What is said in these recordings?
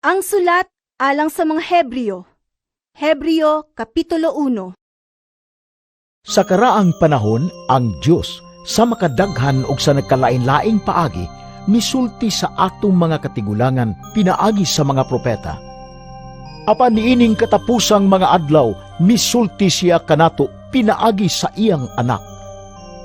Ang sulat alang sa mga Hebreo. Hebreo Kapitulo 1. Sa karaang panahon, ang Diyos, sa makadaghan o sa nagkalain-laing paagi, misulti sa atong mga katigulangan, pinaagi sa mga propeta. Apan niining katapusang mga adlaw, misulti siya kanato, pinaagi sa iyang anak.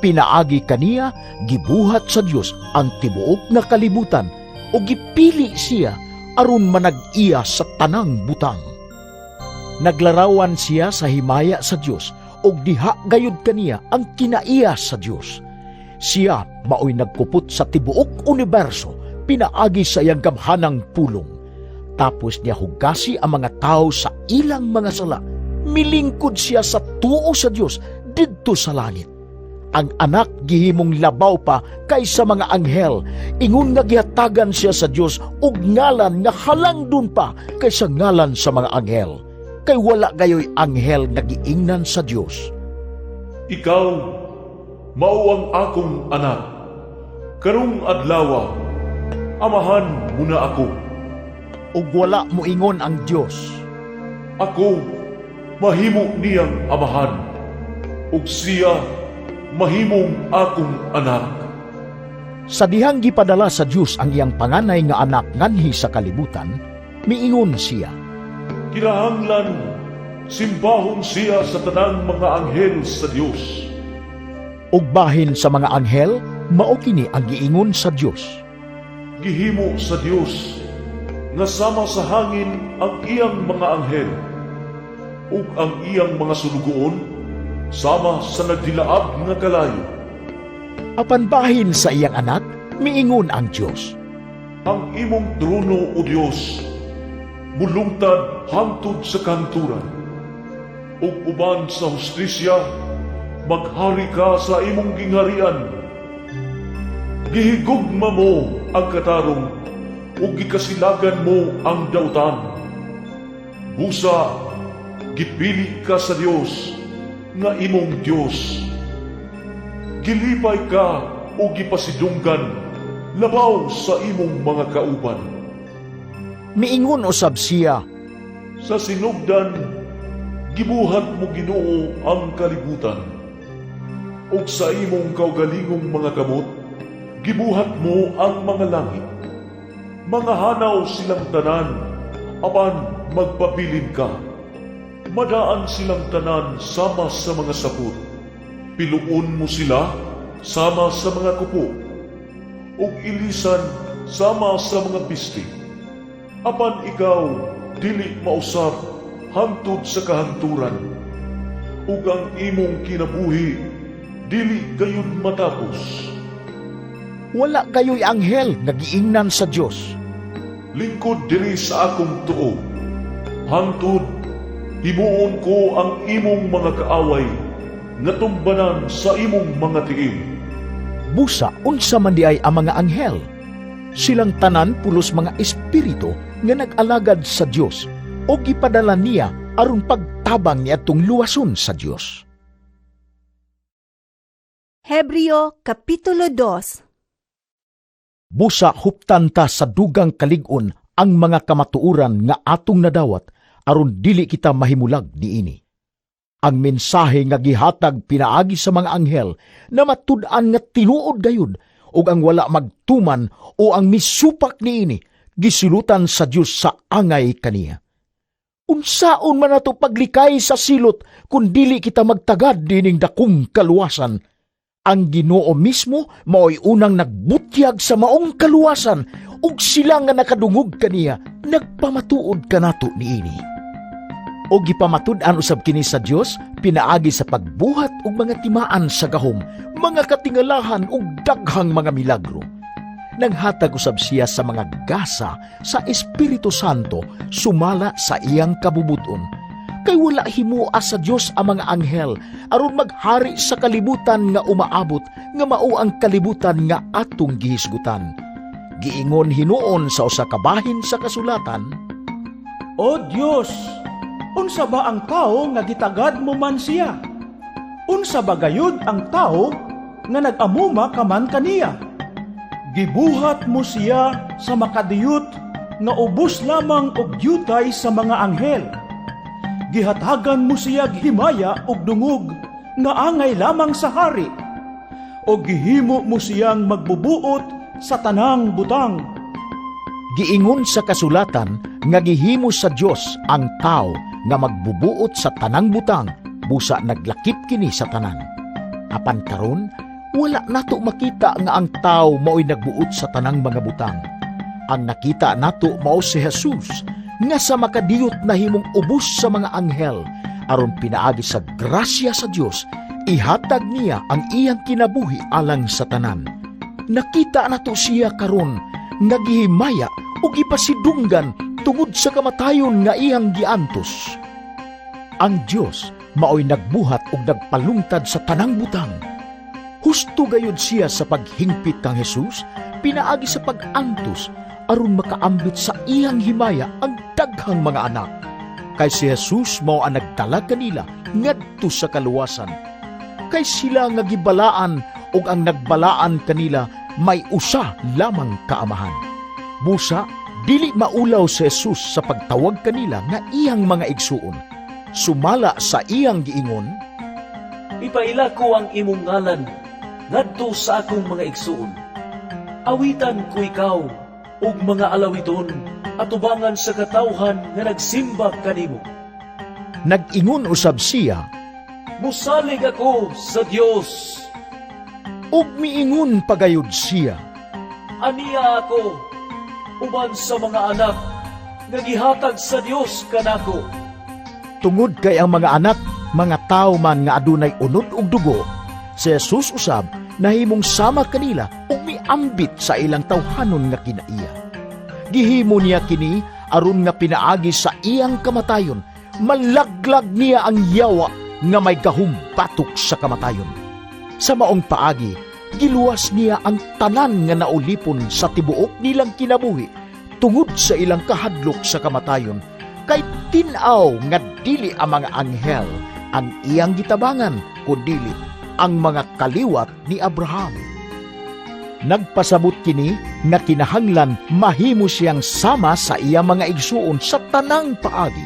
Pinaagi kaniya, gibuhat sa Diyos ang tibuok na kalibutan, o gipili siya aron manag-iya sa tanang butang. Naglarawan siya sa himaya sa Diyos, o diha gayud kaniya ang kinaiya sa Diyos. Siya maoy nagkupot sa tibuok universo, pinaagi sa iyang gamhanang pulong. Tapos niya hugasi ang mga tao sa ilang mga sala. Milingkod siya sa tuo sa Diyos didto sa langit. Ang anak gihimong labaw pa kaysa mga anghel, ingon nga gihatagan siya sa Diyos ug ngalan nga halangdon pa kaysa ngalan sa mga anghel. Kay wala gayoy anghel nga giingnan sa Diyos. Ikaw, mao ang akong anak. Karong adlawa, amahan mo na ako. Ug wala mo ingon ang Diyos. Ako, mahimo niyang amahan. Ug siya, mahimong akong anak. Sa dihang gipadala sa Diyos ang iyang panganay nga anak nganhi sa kalibutan, miingon siya, Kinahanglan, simbahon siya sa tanang mga anghel sa Diyos. ug bahin sa mga anghel, mao kini ang giingon sa Diyos. Gihimo sa Diyos, nga sama sa hangin ang iyang mga anghel, ug ang iyang mga sulugoon, sama sa nagdilaab nga kalayo. Apan bahin sa iyang anak, miingon ang Diyos. Ang imong trono, O Diyos, mulungtad hangtod sa kanturan, ug uban sa hustisya, maghari ka sa imong gingharian. Gihigugma mo ang katarong, ug gikasilagan mo ang dautan. Busa, gipili ka sa Dios, nga imong Dios. Gilipay ka o gipasidunggan, labaw sa imong mga kauban. Miingon usab siya, Sa sinugdan, gibuhat mo Ginoo ang kalibutan. Ug sa imong kaugalingong mga kamot, gibuhat mo ang mga langit. Mga hanaw silang tanan, apan magpabilin ka. Madaan silang tanan sama sa mga sapot. Piluon mo sila sama sa mga kupo. Ug ilisan sama sa mga pisti. Apan ikaw, dili mausap hangtod sa kahanturan. Ug ang imong kinabuhi, dili gayud matapos. wala gayoy anghel nga giingnan sa Diyos. Lingkod diri sa akong tuo. Hangtod, himuon ko ang imong mga kaaway, nga tumbanan sa imong mga tiil. Busa unsa man di ay ang mga anghel. Silang tanan pulos mga espiritu nga nag-alagad sa Diyos o gipadala niya aron pagtabang niya tong luwason sa Diyos. Hebreo Kapitulo 2. Busa huptan ta sa dugang kalig-on ang mga kamatuuran nga atong nadawat aron dili kita mahimulag niini. Ang mensahe nga gihatag pinaagi sa mga anghel na matud-an nga tinuod gayud ug ang wala magtuman o ang misupak niini gisilutan sa Dios sa angay kaniya. Unsaon man nato paglikay sa silot kun dili kita magtagad dining dakong kaluwasan? Ang Ginoo mismo mao'y unang nagbutyag sa maong kaluwasan ug sila nga nakadungog kaniya nagpamatuod kanato niini. O gipamatud-an usab kini sa Dios pinaagi sa pagbuhat og mga timaan sa gahom, mga katingalahan ug daghang mga milagro. Naghatag usab siya sa mga gasa sa Espiritu Santo sumala sa iyang kabubuton. Kay wala himua sa Dios ang mga anghel aron maghari sa kalibutan nga umaabot nga mao ang kalibutan nga atong gihisgutan. Giingon hinuon sa usa ka bahin sa kasulatan, O Diyos, unsa ba ang tao nga gitagad mo man siya? Unsa ba gayud ang tao nga nag-amuma ka man kaniya? Gibuhat mo siya sa makadiyot nga ubos lamang og yutay sa mga anghel. Gihatagan mo siya himaya og dungog nga angay lamang sa hari, o gihimo mo siyang magbubuot sa tanang butang. Giingon sa kasulatan nga gihimo sa Dios ang tao nga magbubuot sa tanang butang, busa naglakip kini sa tanan. Apan karon, wala nato makita nga ang tao mao'y nagbuot sa tanang mga butang. Ang nakita nato mao si Jesus nga sa makadiyot na himong ubos sa mga anghel, aron pinaagi sa grasya sa Dios, ihatag niya ang iyang kinabuhi alang sa tanan. Nakita nato siya karon nga gihimaya ug ipasidunggan tungod sa kamatayon nga iyang giantos. Ang Dios mao'y nagbuhat ug nagpalungtad sa tanang butang. Husto gayud siya sa paghingpit kang Jesus, pinaagi sa pag-antos aron makaambit sa iyang himaya ang daghang mga anak. Kay si Jesus mao ang nagdala kanila ngadto sa kaluwasan. Kay sila nga gibalaan ug ang nagbalaan kanila may usa lamang kaamahan. Busa, dili maulaw si Jesus sa pagtawag kanila nga iyang mga igsuon. Sumala sa iyang giingon, Ipaila ko ang imong ngalan ngadto sa akong mga igsuon. Awitan ko ikaw ug mga alawiton atubangan sa katawhan nga nagsimba kanimo. nag-ingon usab siya, Musalig ako sa Dios. ug miingon pagayod siya, Aniya ako uban sa mga anak nga gihatag sa Dios kanako. tungod kay ang mga anak, mga tao man nga adunay unod ug dugo, si Jesus usab nahimong sama kanila ug miambit sa ilang tawhanon nga kinaiya. Gihimo niya kini aron nga pinaagi sa iyang kamatayon, malaglag niya ang yawa nga may gahumbatok sa kamatayon. Sa maong paagi, giluwas niya ang tanan nga naulipon sa tibuok nilang kinabuhi tungod sa ilang kahadlok sa kamatayon, kay tin-aw nga dili ang mga anghel ang iyang gitabangan, kundi ang mga kaliwat ni Abraham. Nagpasabot kini nga kinahanglan mahimo siyang sama sa iya mga igsuon sa tanang paagi.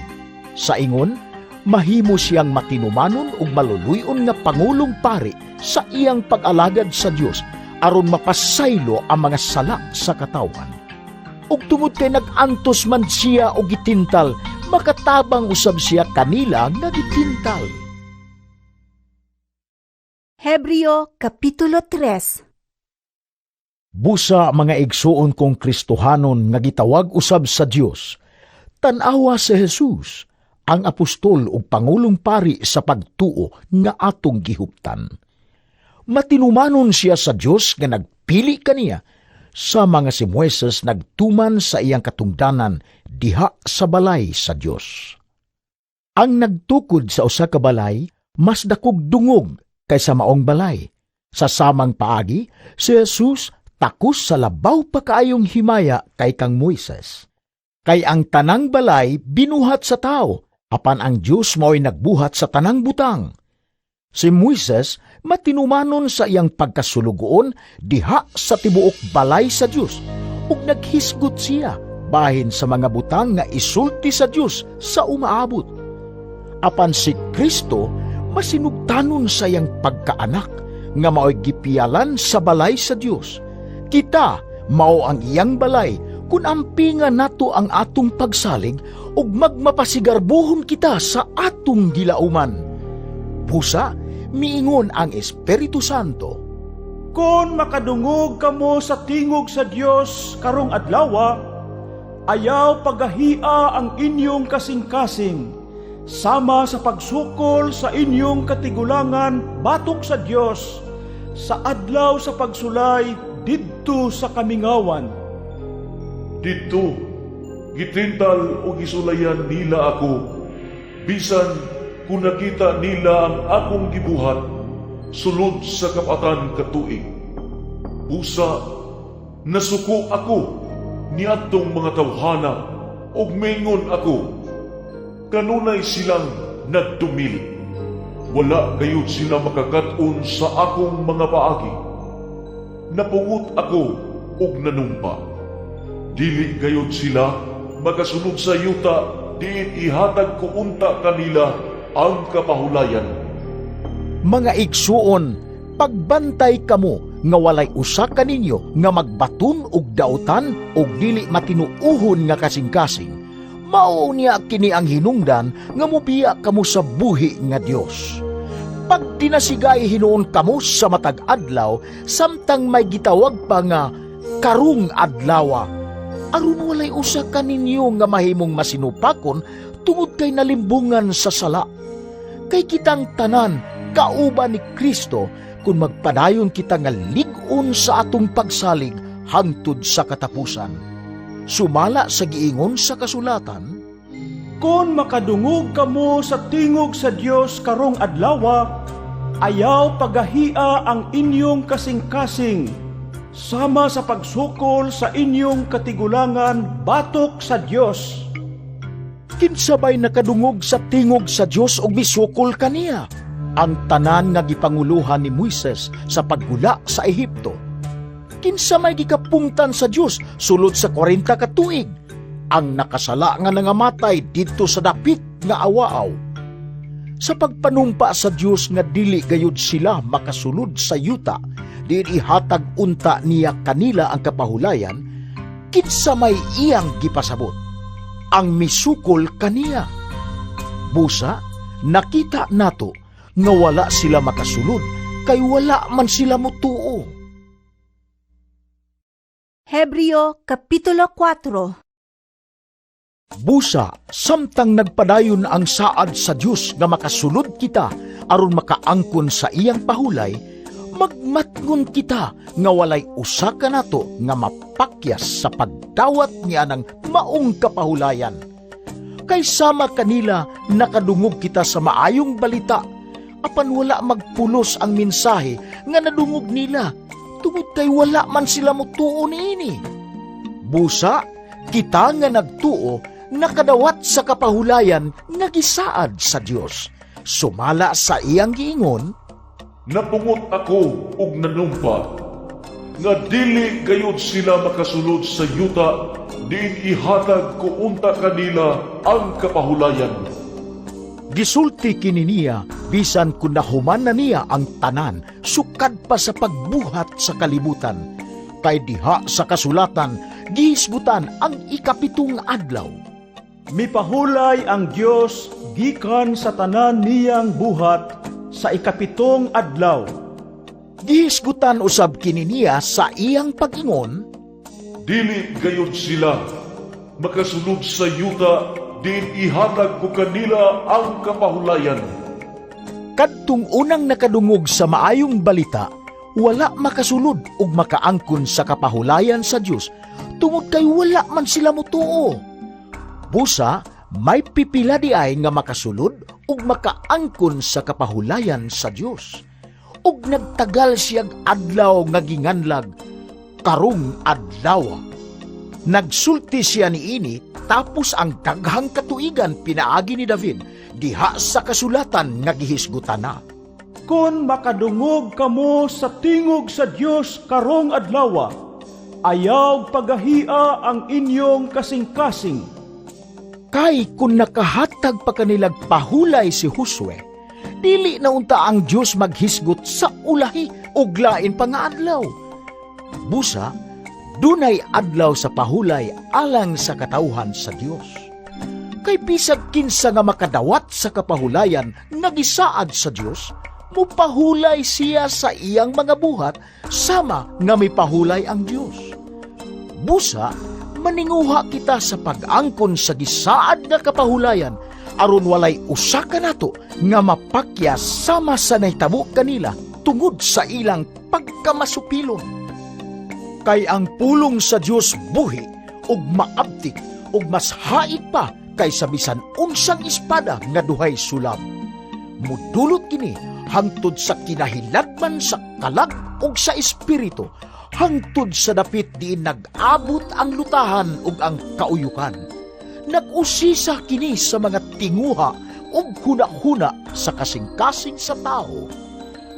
Sa ingon, mahimo siyang matinumanon ug maluluyon nga pangulong pari sa iyang pag-alagad sa Dios aron mapasaylo ang mga sala sa katawhan. Ug tungod kay nag-antos man siya og gitintal, makatabang usab siya kanila nga gitintal. Hebreo Kapitulo 3. Busa mga igsuon kong Kristohanon nga gitawag usab sa Dios, tan-awa si Jesus, ang apostol ug pangulong pari sa pagtuo nga atong gihuptan. Matinumanon siya sa Dios nga nagpili kaniya sa mga si Moises nagtuman sa iyang katungdanan diha sa balay sa Dios. Ang nagtukod sa usa ka balay mas dakog dungog kaysa maong balay. Sa samang paagi, si Jesus takos sa labaw pa kaayong himaya kay kang Moises. Kay ang tanang balay binuhat sa tao, apan ang Dios mao'y nagbuhat sa tanang butang. Si Moises matinumanon sa iyang pagkasulugoon diha sa tibuok balay sa Dios, ug naghisgot siya bahin sa mga butang nga isulti sa Dios sa umaabot. Apan si Kristo masinugtanon sa iyang pagkaanak nga mao'y gipiyalan sa balay sa Dios. Kita mao ang iyang balay kung ampingan nato ang atong pagsalig ug magmapasigarbuhon kita sa atong gilauman. Busa, miingon ang Espiritu Santo, Kung makadungog kamo sa tingog sa Dios karong adlawa, ayaw pagahia ang inyong kasing-kasing, sama sa pagsukol sa inyong katigulangan batok sa Dios, sa adlaw sa pagsulay didto sa kamingawan. Dito, gitintal o gisulayan nila ako, bisan kung nakita nila ang akong gibuhat, sulod sa kapatan katuig. Usa, nasuko ako ni atong mga tawhana, ug mingon ako, kanunay silang nagtumili. Wala gayud sila makakat-on sa akong mga paagi. Napungot ako ug nanumpa. Dili gayud sila makasunod sa yuta, diin ihatag ko unta kanila ang kapahulayan. Mga igsuon, pagbantay kamo nga walay usa kaninyo nga magbatun og dautan og dili matinuuhon nga kasing-kasing. Mao niya kini ang hinungdan nga mobiya kamo sa buhi nga Dios. Pag tinasigay hinuon kamo sa matag adlaw, samtang may gitawag pa nga karong adlawa, aron walay usa kaninyo nga mahimong masinupakon tungod kay nalimbungan sa sala. Kay kitang tanan kauban ni Kristo kung magpadayon kita nga lig-on sa atong pagsalig hangtod sa katapusan. Sumala sa giingon sa kasulatan, Kung makadungog kamo sa tingog sa Dios karong adlawa, ayaw pagahia ang inyong kasing-kasing, sama sa pagsukol sa inyong katigulangan batok sa Dios. kinsabay nakadungog sa tingog sa Dios og misukol kaniya ang tanan nga gipanguluhan ni Moises sa paggula sa Ehipto. Kinsa may gikapungtan sa Dios sulod sa 40 ka tuig ang nakasala nga nangamatay didto sa dapit nga awaaw. Sa pagpanumpa sa Dios nga dili gayud sila makasulod sa yuta, diin ihatag unta niya kanila ang kapahulayan, kinsa may iyang gipasabot ang misukol kaniya. Busa, nakita nato nga wala sila makasulod kay wala man sila mutuo. Hebreo Kapitulo 4. Busa, samtang nagpadayon ang saad sa Dios nga makasulod kita aron makaangkon sa iyang pahulay, magmatngon kita nga walay usa ka nato nga mapakyas sa pagdawat niya ng maong kapahulayan. Kay sama kanila nakadungog kita sa maayong balita, apan wala magpulos ang mensahe nga nadungog nila, tungod kay wala man sila mutuo niini. Busa, kita nga nagtuo nakadawat sa kapahulayan nga gisaad sa Dios. Sumala sa iyang giingon, Napungot ako og nanumpa, nga dili gayud sila makasulod sa yuta, diin ihatag ko unta kanila ang kapahulayan. gisulti kini niya bisan kung nahuman na niya ang tanan sukad pa sa pagbuhat sa kalibutan. Kay diha sa kasulatan gihisgutan ang ikapitong adlaw. Mipahulay ang Dios gikan sa tanan niyang buhat sa ikapitong adlaw. Gihisgutan usab kini niya sa iyang pag-ingon, Dili gayud sila makasulod sa yuta, diin ihatag ko kanila ang kapahulayan. kadtong unang nakadungog sa maayong balita, wala makasulod ug makaangkon sa kapahulayan sa Dios tungod kay wala man sila mutuo. Busa, may pipila di ay nga makasulod ug makaangkon sa kapahulayan sa Dios. Ug nagtagal siyag adlaw nga ginganlag, karong adlaw. Nagsulti siya niini tapos ang daghang katuigan pinaagi ni David diha sa kasulatan nga gihisgutan na. Kung makadungog kamo sa tingog sa Dios karong adlaw, ayaw pagahia ang inyong kasing-kasing. Kay kung nakahatag pa kanilag pahulay si Josue, dili na unta ang Dios maghisgot sa ulahi ug lain pa nga adlaw. Busa, dunay adlaw sa pahulay alang sa katawhan sa Dios. Kay bisag kinsa nga makadawat sa kapahulayan nga gisaad sa Dios, mupahulay siya sa iyang mga buhat sama nga may pahulay ang Dios. Busa, maninguha kita sa pag-angkon sa gisaad nga kapahulayan aron walay usa ka nato nga mapakyas sama sa nahitabo kanila tungod sa ilang pagkamasupilon. Kay ang pulong sa Dios buhi ug maabtik ug mas haig pa kaysa bisan unsang espada nga duhay sulab. Mudulot kini hangtod sa kinahilagman sa kalag ug sa espiritu, hangtod sa dapit diin nag-abot ang lutahan ug ang kauyukan. Nag-usisa kini sa mga tinguha ug huna-huna sa kasing-kasing sa tao.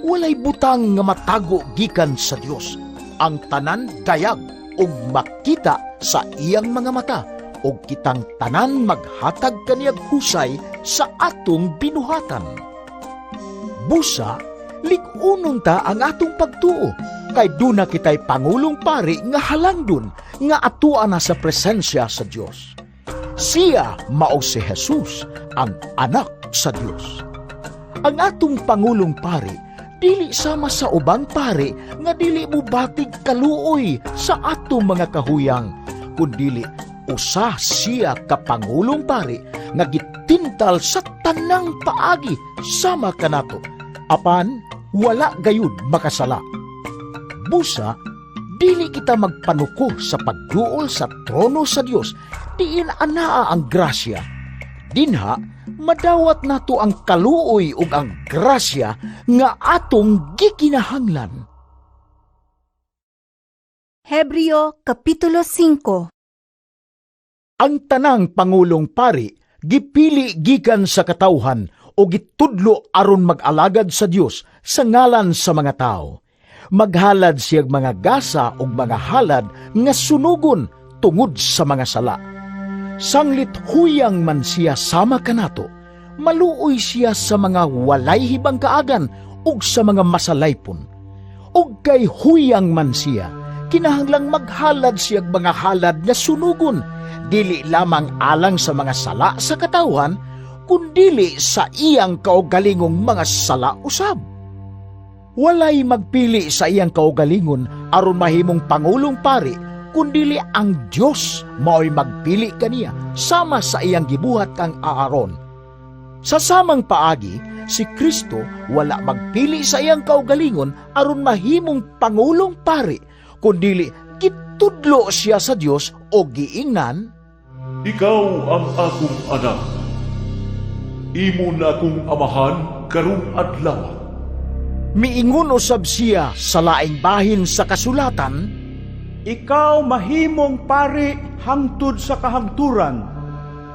Walay butang nga matago gikan sa Dios. Ang tanan dayag ug makita sa iyang mga mata, o kitang tanan maghatag kaniyag husay sa atong binuhatan. Busa, ligunon ta ang atong pagtuo, kay duna kitay Pangulong Pari nga halangdon nga atuan na sa presensya sa Dios. Siya mao si Jesus, ang anak sa Dios. Ang atong Pangulong Pari dili sama sa ubang pari nga dili mo batig kaluoy sa atong mga kahuyang, kundili usa siya ka Pangulong Pari nga gitintal sa tanang paagi sama kanato, apan wala gayud makasala. Busa, dili kita magpanuko sa pagduol sa trono sa Dios, diin anaa ang grasya. Dinha, madawat nato ang kaluoy ug ang grasya nga atong gikinahanglan. Hebreo Kapitulo 5. Ang tanang Pangulong Pari gipili gikan sa katawhan o gitudlo aron mag-alagad sa Dios sa ngalan sa mga tao. Maghalad siyag mga gasa o mga halad nga sunugon tungod sa mga sala. Sanglit huyang man siya sama kanato, maluoy siya sa mga walay hibang kaagan ug sa mga masalaypon. Ug kay huyang man siya, kinahanglang maghalad siyag mga halad nga sunugon, dili lamang alang sa mga sala sa katawhan, kundili sa iyang kaugalingong mga sala usab. Walay magpili sa iyang kaugalingon aron mahimong Pangulong Pari, kundili ang Dios mao'y magpili kaniya sama sa iyang gibuhat kang Aaron. Sa samang paagi, si Kristo wala magpili sa iyang kaugalingon aron mahimong Pangulong Pari, kundili gitudlo siya sa Dios o giingnan, Ikaw ang akong anak. Imo na akong amahan karong adlaw. miingon usab siya sa laing bahin sa kasulatan, Ikaw mahimong pari hangtod sa kahangturan,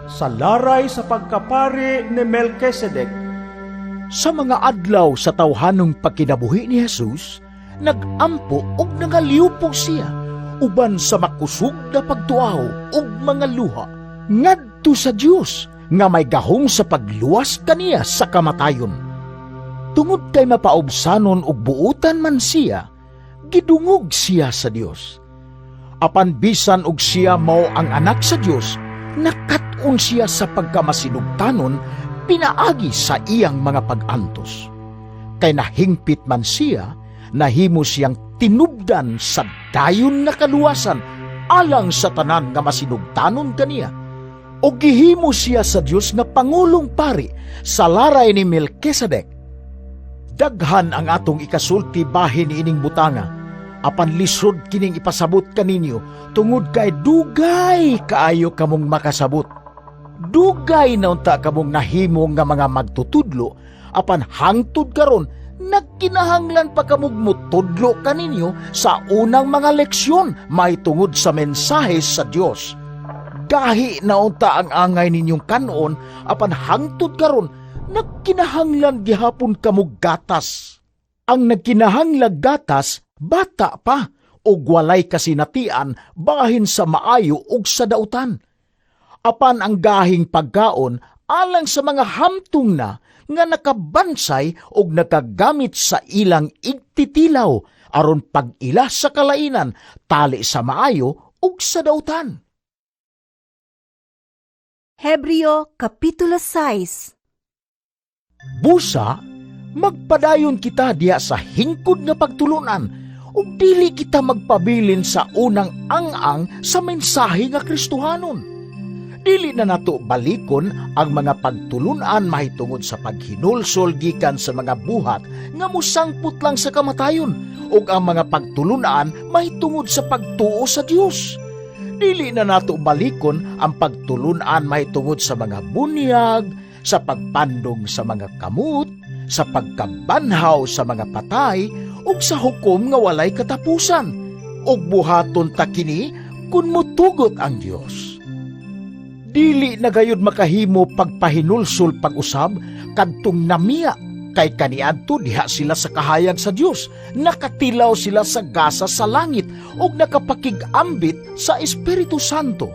sa laray sa pagkapari ni Melchizedek. sa mga adlaw sa tawhanong pagkinabuhi ni Jesus, nagampo ug nangaliupog siya, uban sa makusog na pagtuaw ug mga luha, ngadto sa Dios nga may gahom sa pagluwas kaniya sa kamatayon. Tungod kay mapaubsanon ug buutan man siya, gidungog siya sa Dios. Apan bisan og siya mao ang anak sa Dios, nakat-on siya sa pagkamasinugtanon pinaagi sa iyang mga pag-antos. Kay nahingpit man siya, nahimo siyang tinubdan sa dayon na kaluwasan alang sa tanan nga masinugtanon kaniya. O gihimo siya sa Dios nga Pangulong Pari sa laray ni Melchizedek. Daghan ang atong ikasulti bahin ining butanga, apan lisod kining ipasabot kaninyo, tungod kay dugay kaayo kamong makasabot. Dugay na unta kamong nahimo nga mga magtutudlo, apan hangtod karon nagkinahanglan pa kamong mutudlo kaninyo sa unang mga leksyon may tungod sa mensahe sa Dios. Gahi na unta ang angay ninyong kanon, apan hangtod karon nagkinahanglan gihapon kamog gatas. Ang nagkinahanglag gatas bata pa ug walay kasinatian bahin sa maayo ug sa dautan. Apan ang gahing pagkaon alang sa mga hamtong na nga nakabansay ug nakagamit sa ilang igtitilaw aron pag-ila sa kalainan tali sa maayo ug sa dautan. Hebreo Kapitulo 6. Busa, magpadayon kita diya sa hingkod nga pagtulunan ug dili kita magpabilin sa unang ang-ang sa mensahe nga Kristohanon. Dili na nato balikon ang mga pagtulunan mahitungod sa paghinulsol gikan sa mga buhat nga musangput lang sa kamatayon ug ang mga pagtulunan mahitungod sa pagtuo sa Dios. Dili na nato balikon ang pagtulunan mahitungod sa mga bunyag, sa pagpandong sa mga kamot, sa pagkabanhaw sa mga patay, ug sa hukom nga walay katapusan, ug buhaton ta kini kun mutugot ang Dios. Dili na gayud makahimo pagpahinulsol pag-usab kadtong namiya Kay kaniadto diha sila sa kahayag sa Dios, nakatilaw sila sa gasa sa langit ug nakapakig-ambit sa Espiritu Santo.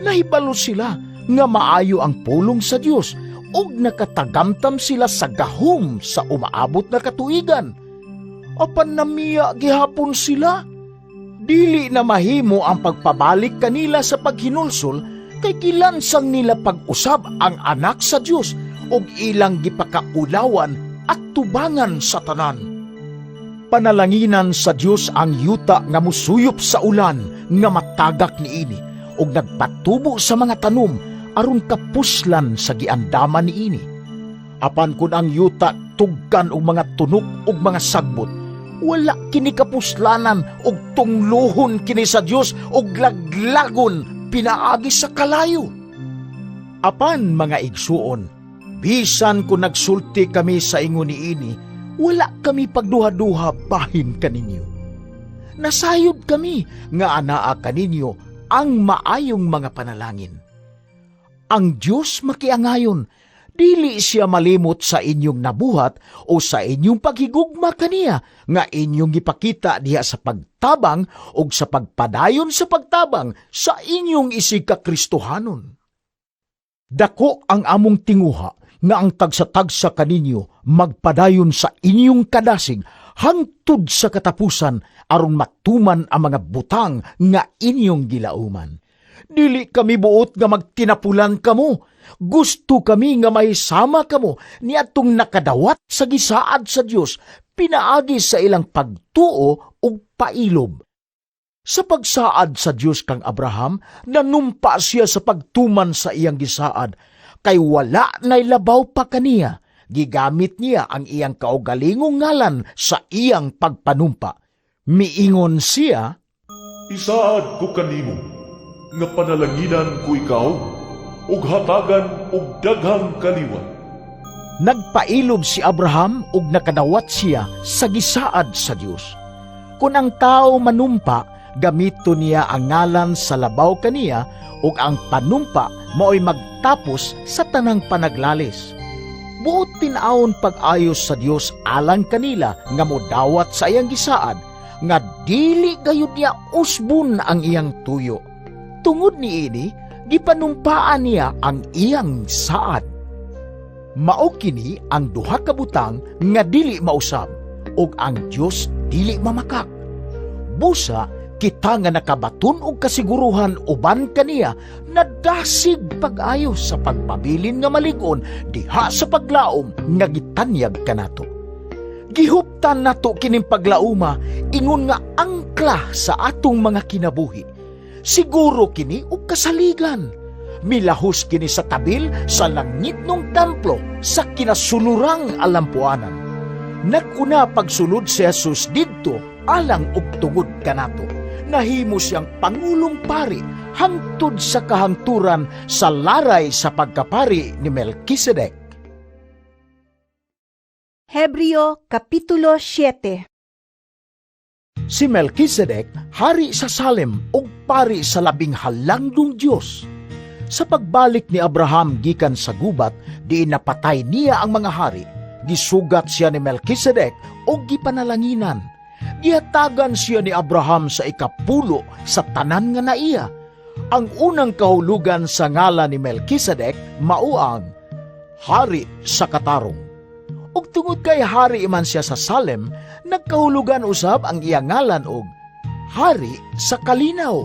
Nahibalo sila nga maayo ang pulong sa Dios ug nakatagamtam sila sa gahom sa umaabot na katuigan. Apan namiya gihapon sila. Dili na mahimo ang pagpabalik kanila sa paghinulsol kay gilansang nila pag-usab ang anak sa Dios ug ilang gipakaulawan at tubangan sa tanan. Panalanginan sa Dios ang yuta nga musuyop sa ulan nga matagak niini ug nagpatubo sa mga tanom aron kapuslan sa giandaman niini. Apan kun ang yuta tugkan og mga tunok ug mga sagbot, wala kini kapuslanan ug tunglohon kini sa Dios ug laglagon pinaagi sa kalayo. Apan mga igsuon, bisan kung nagsulti kami sa ingon niini, wala kami pagduha-duha bahin kaninyo. Nasayod kami nga anaa kaninyo ang maayong mga panalangin. Ang Diyos makiangayon, dili siya malimot sa inyong nabuhat o sa inyong paghigugma kaniya nga inyong gipakita diha sa pagtabang o sa pagpadayon sa pagtabang sa inyong isigkakristohanon. Dako ang among tinguha nga ang tagsa-tagsa kaninyo magpadayon sa inyong kadasig hangtod sa katapusan aron matuman ang mga butang nga inyong gilauman. Dili kami buot nga magtinapulan kamo. Gusto kami nga may sama kamo niadtong nakadawat sa gisaad sa Dios pinaagi sa ilang pagtuo ug pailob. Sa pagsaad sa Dios kang Abraham, nanumpa siya sa pagtuman sa iyang gisaad, kay wala nay labaw pa kaniya. Gigamit niya ang iyang kaugalingong ngalan sa iyang pagpanumpa. Miingon siya, Isaad ko kanimo, nga panalanginan ko ikaw, ug hatagan og daghang kaliwat. nagpailob si Abraham ug nakadawat siya sa gisaad sa Dios. Kung ang tao manumpa, gamito niya ang ngalan sa labaw kaniya ug ang panumpa mao'y magtapos sa tanang panaglalis. Buot tinaon pag-ayos sa Dios alang kanila nga modawat sa iyang gisaad, nga dili gayud niya usbon ang iyang tuyo. Tungod niini, gipanumpaan niya ang iyang saad. Mao kini ang duha ka butang nga dili mausab, ug ang Dios dili mamakak. Busa kita nga nakabaton og kasiguruhan uban kaniya, nadasig pag-ayo sa pagpabilin nga malig-on diha sa paglaom nga gitanyag kanato. Gihuptan nato kining paglauma ingon nga angkla sa atong mga kinabuhi. Siguro kini og kasaligan. Milahos kini sa tabil sa langitnong templo sa kinasulurang alampuanan. Naguna pagsulod si Jesus didto alang og tungod kanato. Nahimo siyang Pangulong Pari hangtod sa kahangturan sa laray sa pagkapari ni Melkisedek. Hebreo Kapitulo 7. Si Melkisedek, hari sa Salem ug pari sa labing halangdong Dios. Sa pagbalik ni Abraham gikan sa gubat, di napatay niya ang mga hari. Gisugat siya ni Melkisedek ug gipanalanginan. Gihatagan siya ni Abraham sa ikapulo sa tanan nga naiya. Ang unang kahulugan sa ngalan ni Melkisedek mao ang hari sa katarong. Ug tungod kay hari man siya sa Salem, nagkahulugan usab ang iyang ngalan og hari sa kalinaw.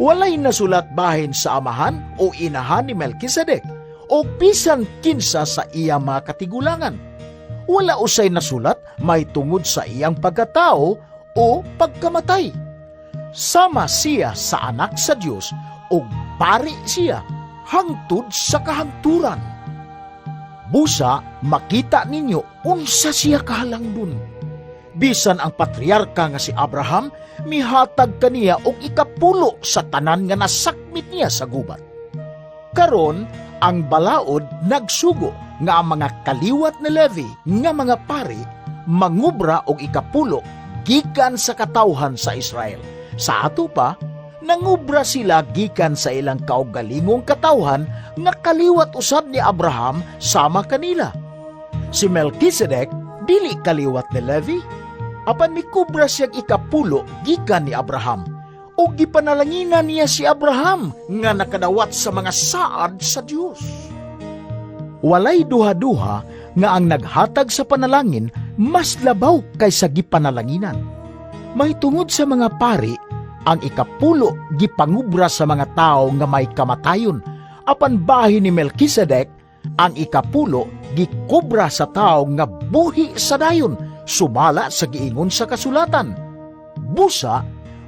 Walay nasulat bahin sa amahan o inahan ni Melkisedek o bisan kinsa sa iyang mga katigulangan. Wala usay nasulat may tungod sa iyang pagkatao o pagkamatay. Sama siya sa anak sa Dios o pari siya hangtod sa kahangturan. Busa, makita ninyo unsa siya kahalangdon. Bisan ang patriarka nga si Abraham, mihatag kaniya og ikapulo sa tanan nga nasakmit niya sa gubat. Karon, ang balaod nagsugo nga ang mga kaliwat ni Levi nga mga pari mangubra og ikapulo gikan sa katawhan sa Israel. Sa ato pa, nangubra sila gikan sa ilang kaugalingong katawhan nga kaliwat usab ni Abraham sama kanila. Si Melchizedek dili kaliwat ni Levi, apan mikubra siyang ikapulo gikan ni Abraham, o gipanalanginan niya si Abraham nga nakadawat sa mga saad sa Dios. Walay duha-duha nga ang naghatag sa panalangin mas labaw kaysa gipanalanginan. Mahitungod sa mga pari, ang ikapulo gipangubra sa mga tao nga may kamatayon, apan bahin ni Melchizedek, ang ikapulo gikubra sa tao nga buhi sa dayon, sumala sa giingon sa kasulatan. Busa,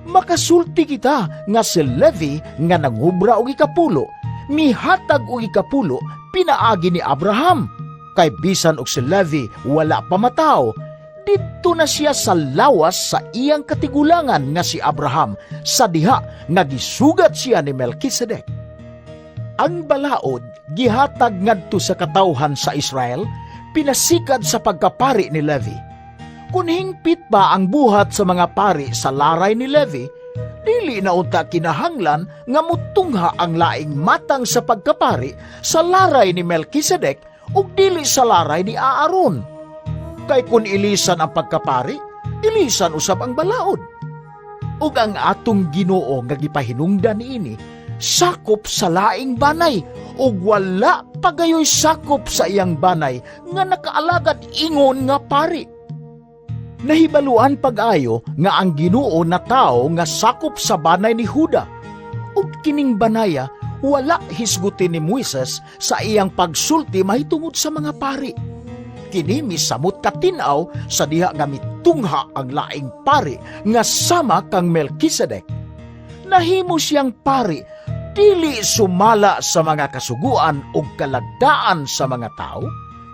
makasulti kita nga si Levi nga nangubra og ikapulo, mihatag og ikapulo pinaagi ni Abraham. Kay bisan og si Levi wala pa matao, didto na siya sa lawas sa iyang katigulangan nga si Abraham, sa diha nga gisugat siya ni Melchizedek. Ang balaod gihatag ngadto sa katawhan sa Israel, pinasikad sa pagkapari ni Levi. Kung hingpit ba ang buhat sa mga pari sa laray ni Levi, dili na unta kinahanglan nga mutungha ang laing matang sa pagkapari sa laray ni Melchizedek ug dili sa laray ni Aaron. Kay kun ilisan ang pagkapari, ilisan usab ang balaod. Ug ang atong Ginoo nga gipahinungdan niini sakop sa laing banay, ug wala pagayoy sakop sa iyang banay nga nakaalagad ingon nga pari. Nahibaluan pag-ayo nga ang Ginoo na tao nga sakop sa banay ni Juda, ug kining banaya wala hisgutin ni Moises sa iyang pagsulti mahitungod sa mga pari. Kini misamot katinaw sa diha nga mitungha ang laing pari nga sama kang Melchizedek. Nahimo siyang pari dili sumala sa mga kasuguan o kalagdaan sa mga tao,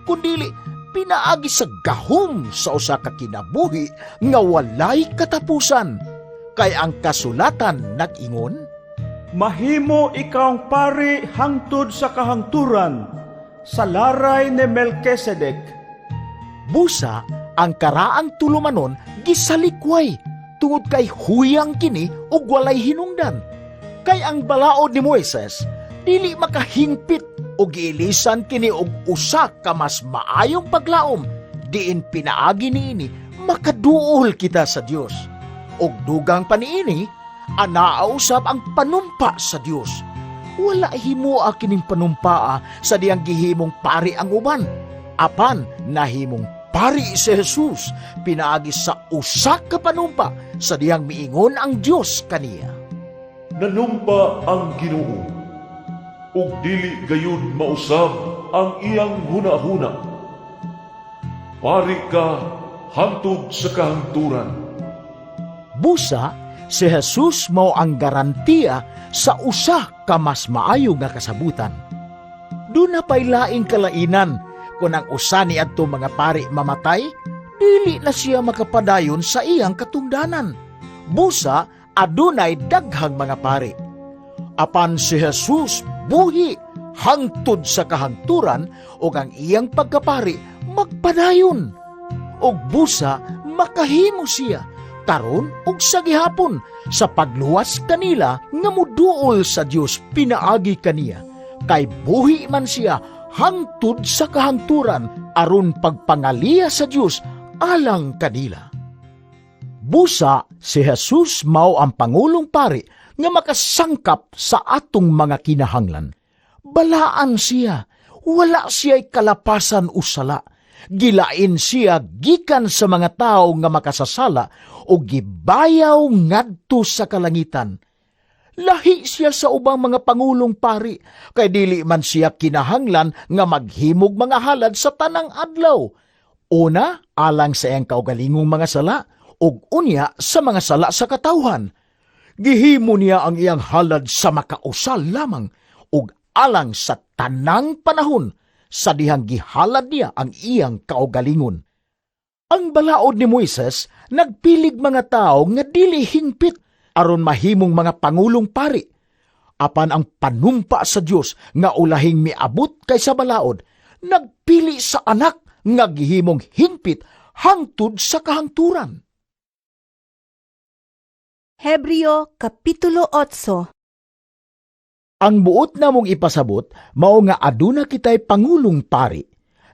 kundili pinaagi sa gahom sa usa ka kinabuhi nga walay katapusan. Kay ang kasulatan nag-ingon, Mahimo ikaw pari hangtod sa kahangturan, sa laray ni Melchizedek. busa ang karaang tulumanon gisalikway tungod kay huyang kini ug walay hinungdan. Kay ang balaod ni Moises dili makahingpit o giilisan kini og usa ka mas maayong paglaom, diin pinaagi niini makaduol kita sa Dios. Og dugang pa niini, anaa usab ang panumpa sa Dios. Wala himoa kining panumpaa sa diyang gihimong pari ang uban. Apan nahimong pari si Jesus pinaagi sa usa ka panumpa sa diyang miingon ang Dios kaniya. Nanumpa ang Ginoo, ug dili gayud mausab ang iyang hunahuna. Pari ka hangtod sa kahangturan. Busa, si Jesus mao ang garantiya sa usa ka mas maayo nga kasabutan. Doon na pa'y laing kalainan kung ang usa ni adto mga pari mamatay, dili na siya makapadayon sa iyang katungdanan. Busa, adunay daghang mga pari. Apan si Jesus buhi hangtod sa kahangturan ug ang iyang pagkapari magpadayon. Og busa makahimo siya karon ug sa gihapon sa pagluwas kanila nga moduol sa Dios pinaagi kaniya, kay buhi man siya hangtod sa kahangturan aron pagpangaliya sa Dios alang kanila. Busa si Jesus mao ang pangulong pari nga makasangkap sa atong mga kinahanglan. Balaan siya, wala siya'y kalapasan o sala. Gilain siya gikan sa mga tao nga makasasala o gibayaw ngadto sa kalangitan. Lahi siya sa ubang mga pangulong pari, kay dili man siya kinahanglan nga maghimog mga halad sa tanang adlaw. Una, alang sa iyang kaugalingong mga sala, ug unya sa mga sala sa katawhan. Gihimo niya ang iyang halad sa makausal lamang, ug alang sa tanang panahon, sa dihang gihalad niya ang iyang kaugalingon. Ang balaod ni Moises nagpilig mga tao nga dili hingpit aron mahimong mga pangulong pari. Apan ang panumpa sa Dios nga ulahing miabot kaysa balaod, nagpili sa anak nga gihimong hingpit hangtod sa kahangturan. Hebreo Kapitulo 8. Ang buot namong ipasabot, mao nga aduna kitay pangulong pari.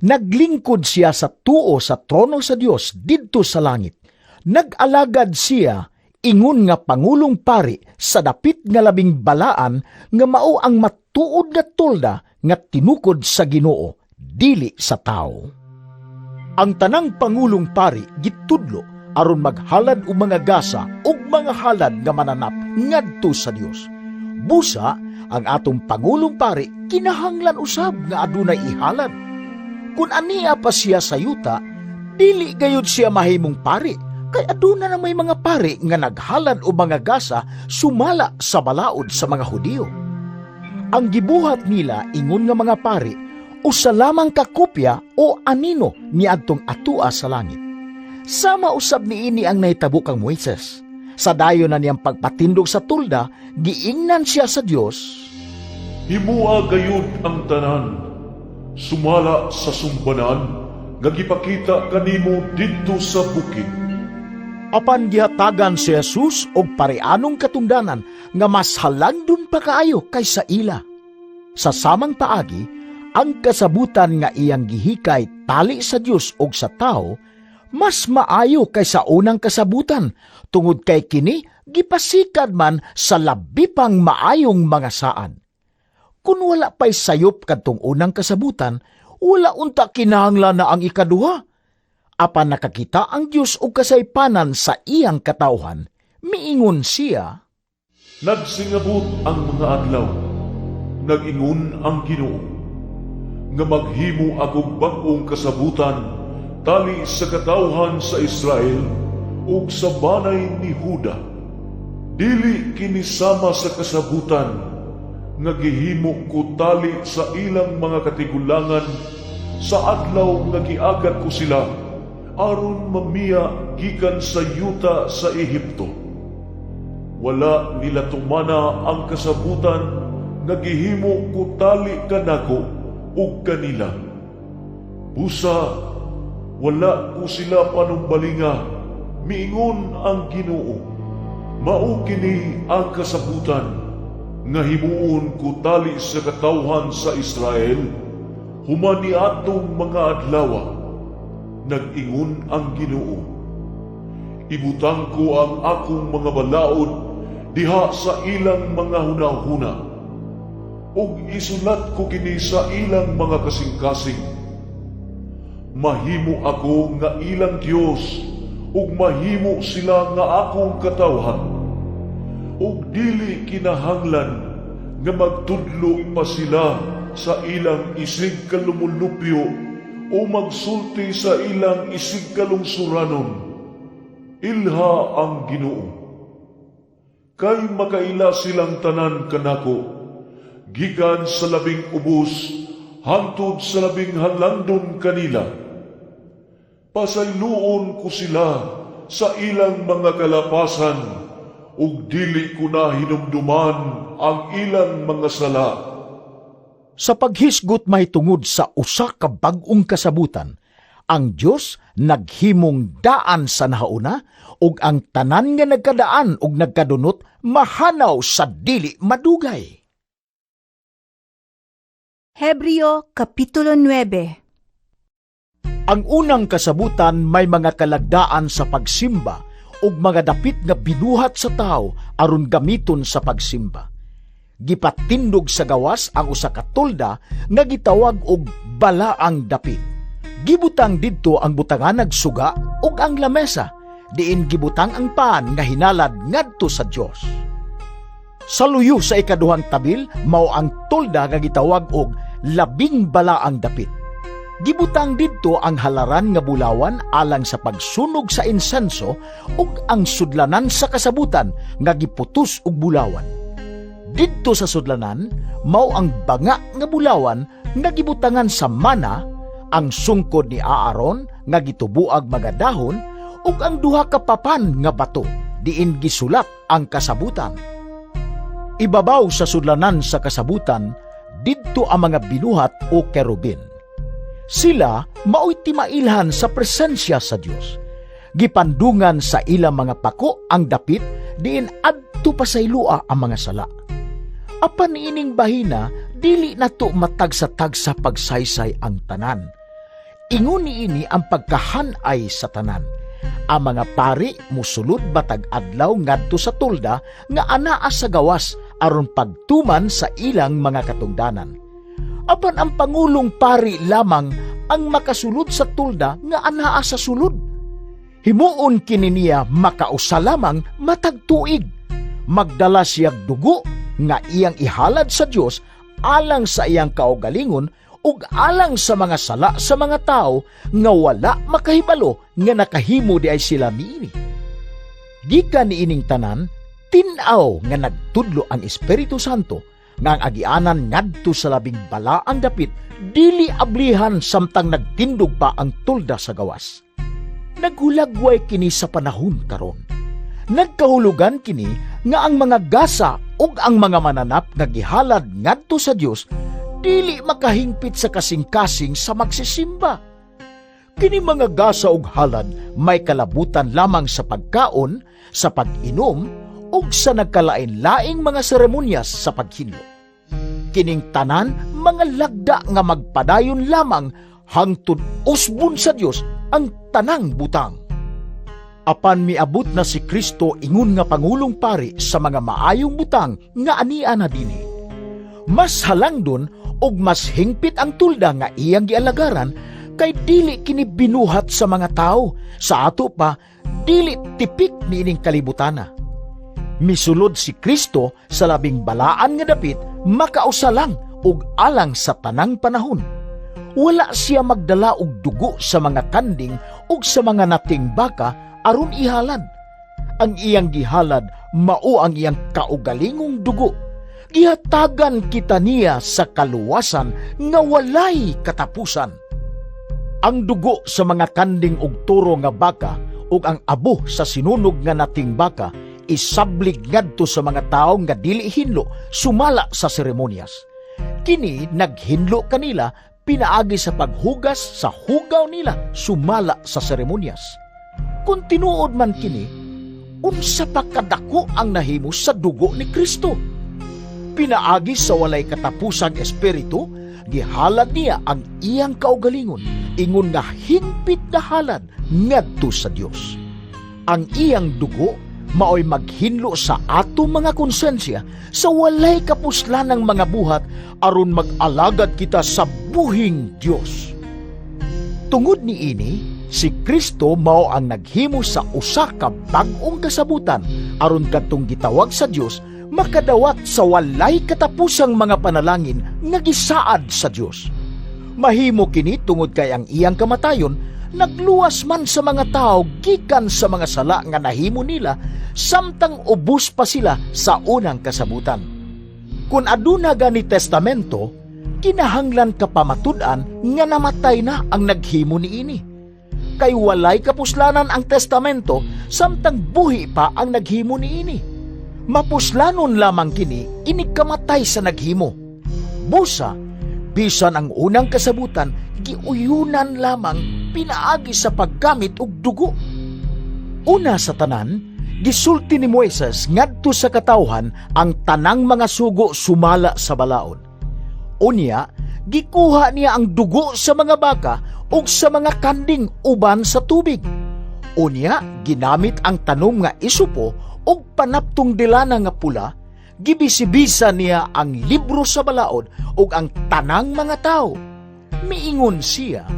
Naglingkod siya sa tuo sa trono sa Dios didto sa langit. Nag-alagad siya ingon nga pangulong pari sa dapit nga labing balaan nga mao ang matuod nga tolda nga tinukod sa Ginoo dili sa tao. Ang tanang pangulong pari gitudlo aron maghalad og mga gasa ug mga halad nga mananap ngadto sa Dios. Busa ang atong pangulong pari kinahanglan usab nga adunay ihalad. Kung aniya pa siya sa yuta, dili gayud siya mahimong pari, kay aduna na may mga pari nga naghalad o mga gasa sumala sa balaod sa mga Hudiyo. Ang gibuhat nila ingon nga mga pari, usa lamang ka kopya o anino niadtong atua sa langit. Sama usab niini ang nahitabo kang Moises. Sa dayon na niyang pagpatindog sa tulda, giingnan siya sa Dios. Himua gayud ang tanan, sumala sa sumbanan, nga gipakita kanimo didto sa bukid. Apan gihatagan si Jesus og pareanong katungdanan nga mas halangdon pa kaayo kaysa ila. Sa samang paagi, ang kasabutan nga iyang gihikay tali sa Dios og sa tao, mas maayo kaysa unang kasabutan, tungod kay kini gipasikad man sa labi pang maayong mga saan. Kung wala pa'y sayop kadtong unang kasabutan, wala unta kinahanglan na ang ikaduha. Apan nakakita ang Dios og kasaypanan sa iyang katawhan, miingon siya, Nagsingabot ang mga adlaw, nag-ingon ang Ginoo, nga maghimo ako bag-ong kasabutan tali sa katawhan sa Israel ug sa banay ni Huda. Dili kinisama sa kasabutan nga gihimo ko tali sa ilang mga katigulangan sa adlaw nga giagad ko sila aron mamiya gikan sa yuta sa Ehipto. Wala nila tumana ang kasabutan nga gihimo ko tali kanako ug kanila. Busa, wala ko sila panumbalinga, miingon ang Ginoo. Mao kini ang kasabutan nga himuon ko tali sa katawhan sa Israel, humani atong mga adlaw, nag-ingon ang Ginoo. Ibutang ko ang akong mga balaod diha sa ilang mga hunahuna, ug isulat ko kini sa ilang mga kasing-kasing. Mahimo ako nga ilang Dios, ug mahimo sila nga akong katawhan. Ug dili kinahanglan nga magtudlo pa sila sa ilang isig kalumulupyo o magsulti sa ilang isig kalungsuranon. Ilha ang Ginoo. Kay makaila silang tanan kanako, gikan sa labing ubos hangtod sa labing halandon kanila. Pasayloon ko sila sa ilang mga kalapasan, ug dili ko na hinumduman ang ilang mga sala. Sa paghisgot mahitungod sa usa ka bag-ong kasabutan, ang Dios naghimong daan sa nahauna ug ang tanan nga nagkadaan ug nagkadunot mahanaw sa dili madugay. Hebreo Kapitulo 9. Ang unang kasabutan may mga kalagdaan sa pagsimba ug mga dapit nga binuhat sa tao aron gamiton sa pagsimba. Gipatindog sa gawas ang usa ka tolda nga gitawag og balaang dapit. Gibutang didto ang butanganag suga ug ang lamesa, diin gibutang ang paan nga hinalad ngadto sa Dios. Sa luyo sa ikaduhang tabil mao ang tolda nga gitawag og labing balaang dapit. Gibutang didto ang halaran nga bulawan alang sa pagsunog sa insenso ug ang sudlanan sa kasabutan nga giputos og bulawan. Didto sa sudlanan mao ang banga nga bulawan nga gibutangan sa mana, ang sungkod ni Aaron nga gitubuag mga dahon ug ang duha ka papan nga bato diin gisulat ang kasabutan. Ibabaw sa sudlanan sa kasabutan didto ang mga binuhat o kerubin. Sila mao'y timailhan sa presensya sa Dios. Gipandungan sa ilang mga pako ang dapit diin adto pa sa ilua ang mga sala. Apan ining bahina dili nato matagsa-tagsa pagsaysay ang tanan. Ingon niini ang pagkahanay sa tanan. Ang mga pari musulod batag adlaw ngadto sa tulda nga anaa sa gawas aron pagtuman sa ilang mga katungdanan. Apan ang pangulong pari lamang ang makasulod sa tulda nga anaa sa sulod. Himuon kini niya makausa lamang matag tuig. Magdala siyag dugo nga iyang ihalad sa Dios alang sa iyang kaugalingon ug alang sa mga sala sa mga tao nga wala makahibalo nga nakahimo di ay sila niini. Gikan niining tanan, tin-aw nga nagtudlo ang Espiritu Santo nga ang agianan ngadto sa labing balaang dapit dili ablihan samtang nagtindog pa ang tulda sa gawas. Naghulagway kini sa panahon karon. Nagkahulugan kini nga ang mga gasa ug ang mga mananap nga gihalad ngadto sa Dios dili makahingpit sa kasing-kasing sa magsisimba. Kini mga gasa ug halad may kalabutan lamang sa pagkaon, sa pag-inom, ug sa nagkalain-laing mga seremonyas sa paghinlo. Kining tanan mga lagda nga magpadayon lamang hangtod usbon sa Dios ang tanang butang. Apan miabot na si Kristo ingon nga pangulong pari sa mga maayong butang nga ania na dinhi. Mas halangdon ug mas hingpit ang tulda nga iyang gialagaran kay dili kini binuhat sa mga tao, sa ato pa dili tipik niining kalibutana. Misulod si Kristo sa labing balaan nga dapit makausa lang ug alang sa tanang panahon. Wala siya magdala og dugo sa mga kanding ug sa mga nating baka aron ihalad. Ang iyang gihalad mao ang iyang kaugalingong dugo. Gihatagan kita niya sa kaluwasan nga walay katapusan. Ang dugo sa mga kanding ug turo nga baka ug ang abo sa sinunog nga nating baka isablig ngadto sa mga tawo nga dili hinlo sumala sa seremonyas. Kini naghinlo kanila pinaagi sa paghugas sa hugaw nila sumala sa seremonyas. Kung tinuod man kini, unsa pa kadako ang nahimo sa dugo ni Kristo? Pinaagi sa walay katapusang espiritu, gihalad niya ang iyang kaugalingon, ingon nga hingpit na halad ngadto sa Dios. Ang iyang dugo maoy maghinlo sa ato mga konsensya sa walay kapuslanang mga buhat aron mag-alagad kita sa buhing Dios. Tungod niini, si Kristo mao ang naghimo sa usa ka bag-ong kasabutan aron kadtong gitawag sa Dios makadawat sa walay katapusang mga panalangin nga gisaad sa Dios. Mahimo kini tungod kay ang iyang kamatayon nagluwas man sa mga tao gikan sa mga sala nga nahimo nila samtang ubos pa sila sa unang kasabutan. Kung aduna gani testamento, kinahanglan kapamatud-an nga namatay na ang naghimo niini. Kay walay kapuslanan ang testamento samtang buhi pa ang naghimo niini. Mapuslanon lamang kini inikamatay sa naghimo. Busa, bisan ang unang kasabutan, giuyunan lamang pinaagi sa paggamit og dugo. Una sa tanan, gisulti ni Moises ngadto sa katawhan ang tanang mga sugo sumala sa balaod. Unya, gikuha niya ang dugo sa mga baka ug sa mga kanding uban sa tubig. Unya, ginamit ang tanom nga isupo ug panaptong dilana nga pula, gibisibisa niya ang libro sa balaod ug ang tanang mga tao. Miingon siya,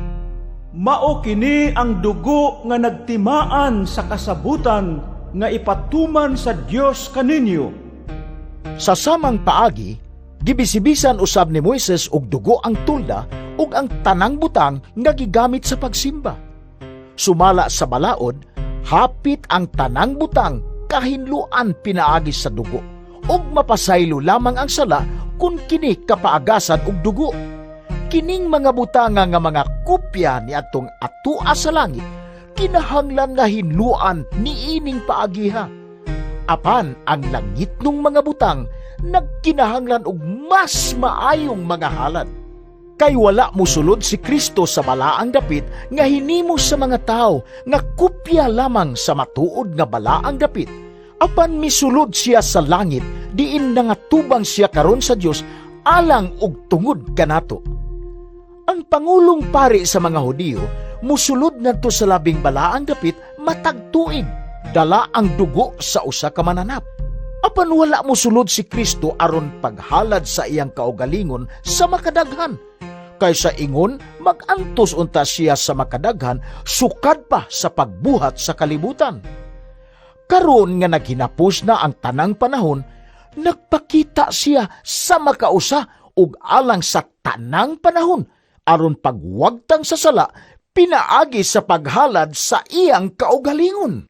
Mao kini ang dugo nga nagtimaan sa kasabutan nga ipatuman sa Dios kaninyo. sa samang paagi, gibisibisan usab ni Moises og dugo ang tulda ug ang tanang butang nga gigamit sa pagsimba. Sumala sa balaod, hapit ang tanang butang kahinluan pinaagi sa dugo ug mapasaylo lamang ang sala kung kini kapaagasan og dugo. Kining mga butanga nga mga kopya ni atong atua sa langit kinahanglan nga hinluan niining paagiha. Apan ang langitnong mga butang nagkinahanglan og mas maayong mga halad. Kay wala mosulod si Kristo sa balaang dapit nga hinimo sa mga tao nga kopya lamang sa matuod nga balaang dapit. Apan misulod siya sa langit diin nangatubang siya karon sa Dios alang og tungod kanato. Ang pangulong pari sa mga Hudiyo musulod ngadto sa labing balaang dapit matag tuig, dala ang dugo sa usa ka mananap. Apan wala mosulod si Kristo aron paghalad sa iyang kaugalingon sa makadaghan. Kaysa ingon, magantos unta siya sa makadaghan, sukad pa sa pagbuhat sa kalibutan. Karon nga naghinapos na ang tanang panahon, nagpakita siya sa makausa ug alang sa tanang panahon, aron pagwagtang sa sala, pinaagi sa paghalad sa iyang kaugalingon.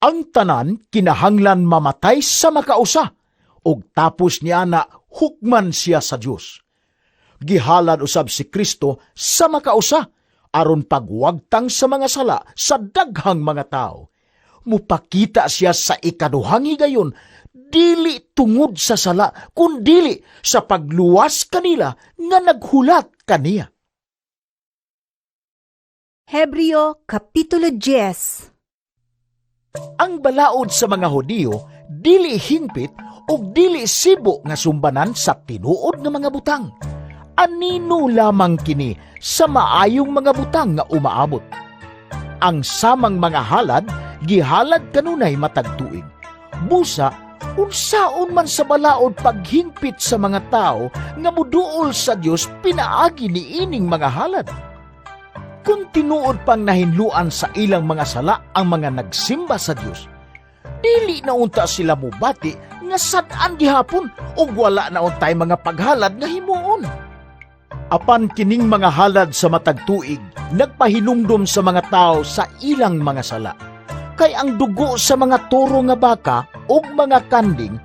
Ang tanan kinahanglan mamatay sa makausa, ug tapos niya na hukman siya sa Dios. Gihalad usab si Kristo sa makausa, aron pagwagtang sa mga sala sa daghang mga tao. Mupakita siya sa ikaduhang higayon, dili tungod sa sala, kundili sa pagluwas kanila nga naghulat kaniya. Hebreo Kapitulo 10. Ang balaod sa mga Hudiyo dili hingpit o dili sibo nga sumbanan sa tinuod nga mga butang. Anino lamang kini sa maayong mga butang nga umaabot. Ang samang mga halad, gihalad kanunay matag tuig. Busa, unsaon man sa balaod paghingpit sa mga tao nga muduol sa Dios pinaagi ni ining mga halad. Kung tinuod pang nahinluan sa ilang mga sala ang mga nagsimba sa Dios, dili na unta sila mubati nga sad-an gihapon o wala na untay mga paghalad nga himuon. Apan kining mga halad sa matag tuig, nagpahinumdom sa mga tao sa ilang mga sala. Kay ang dugo sa mga toro nga baka o mga kanding,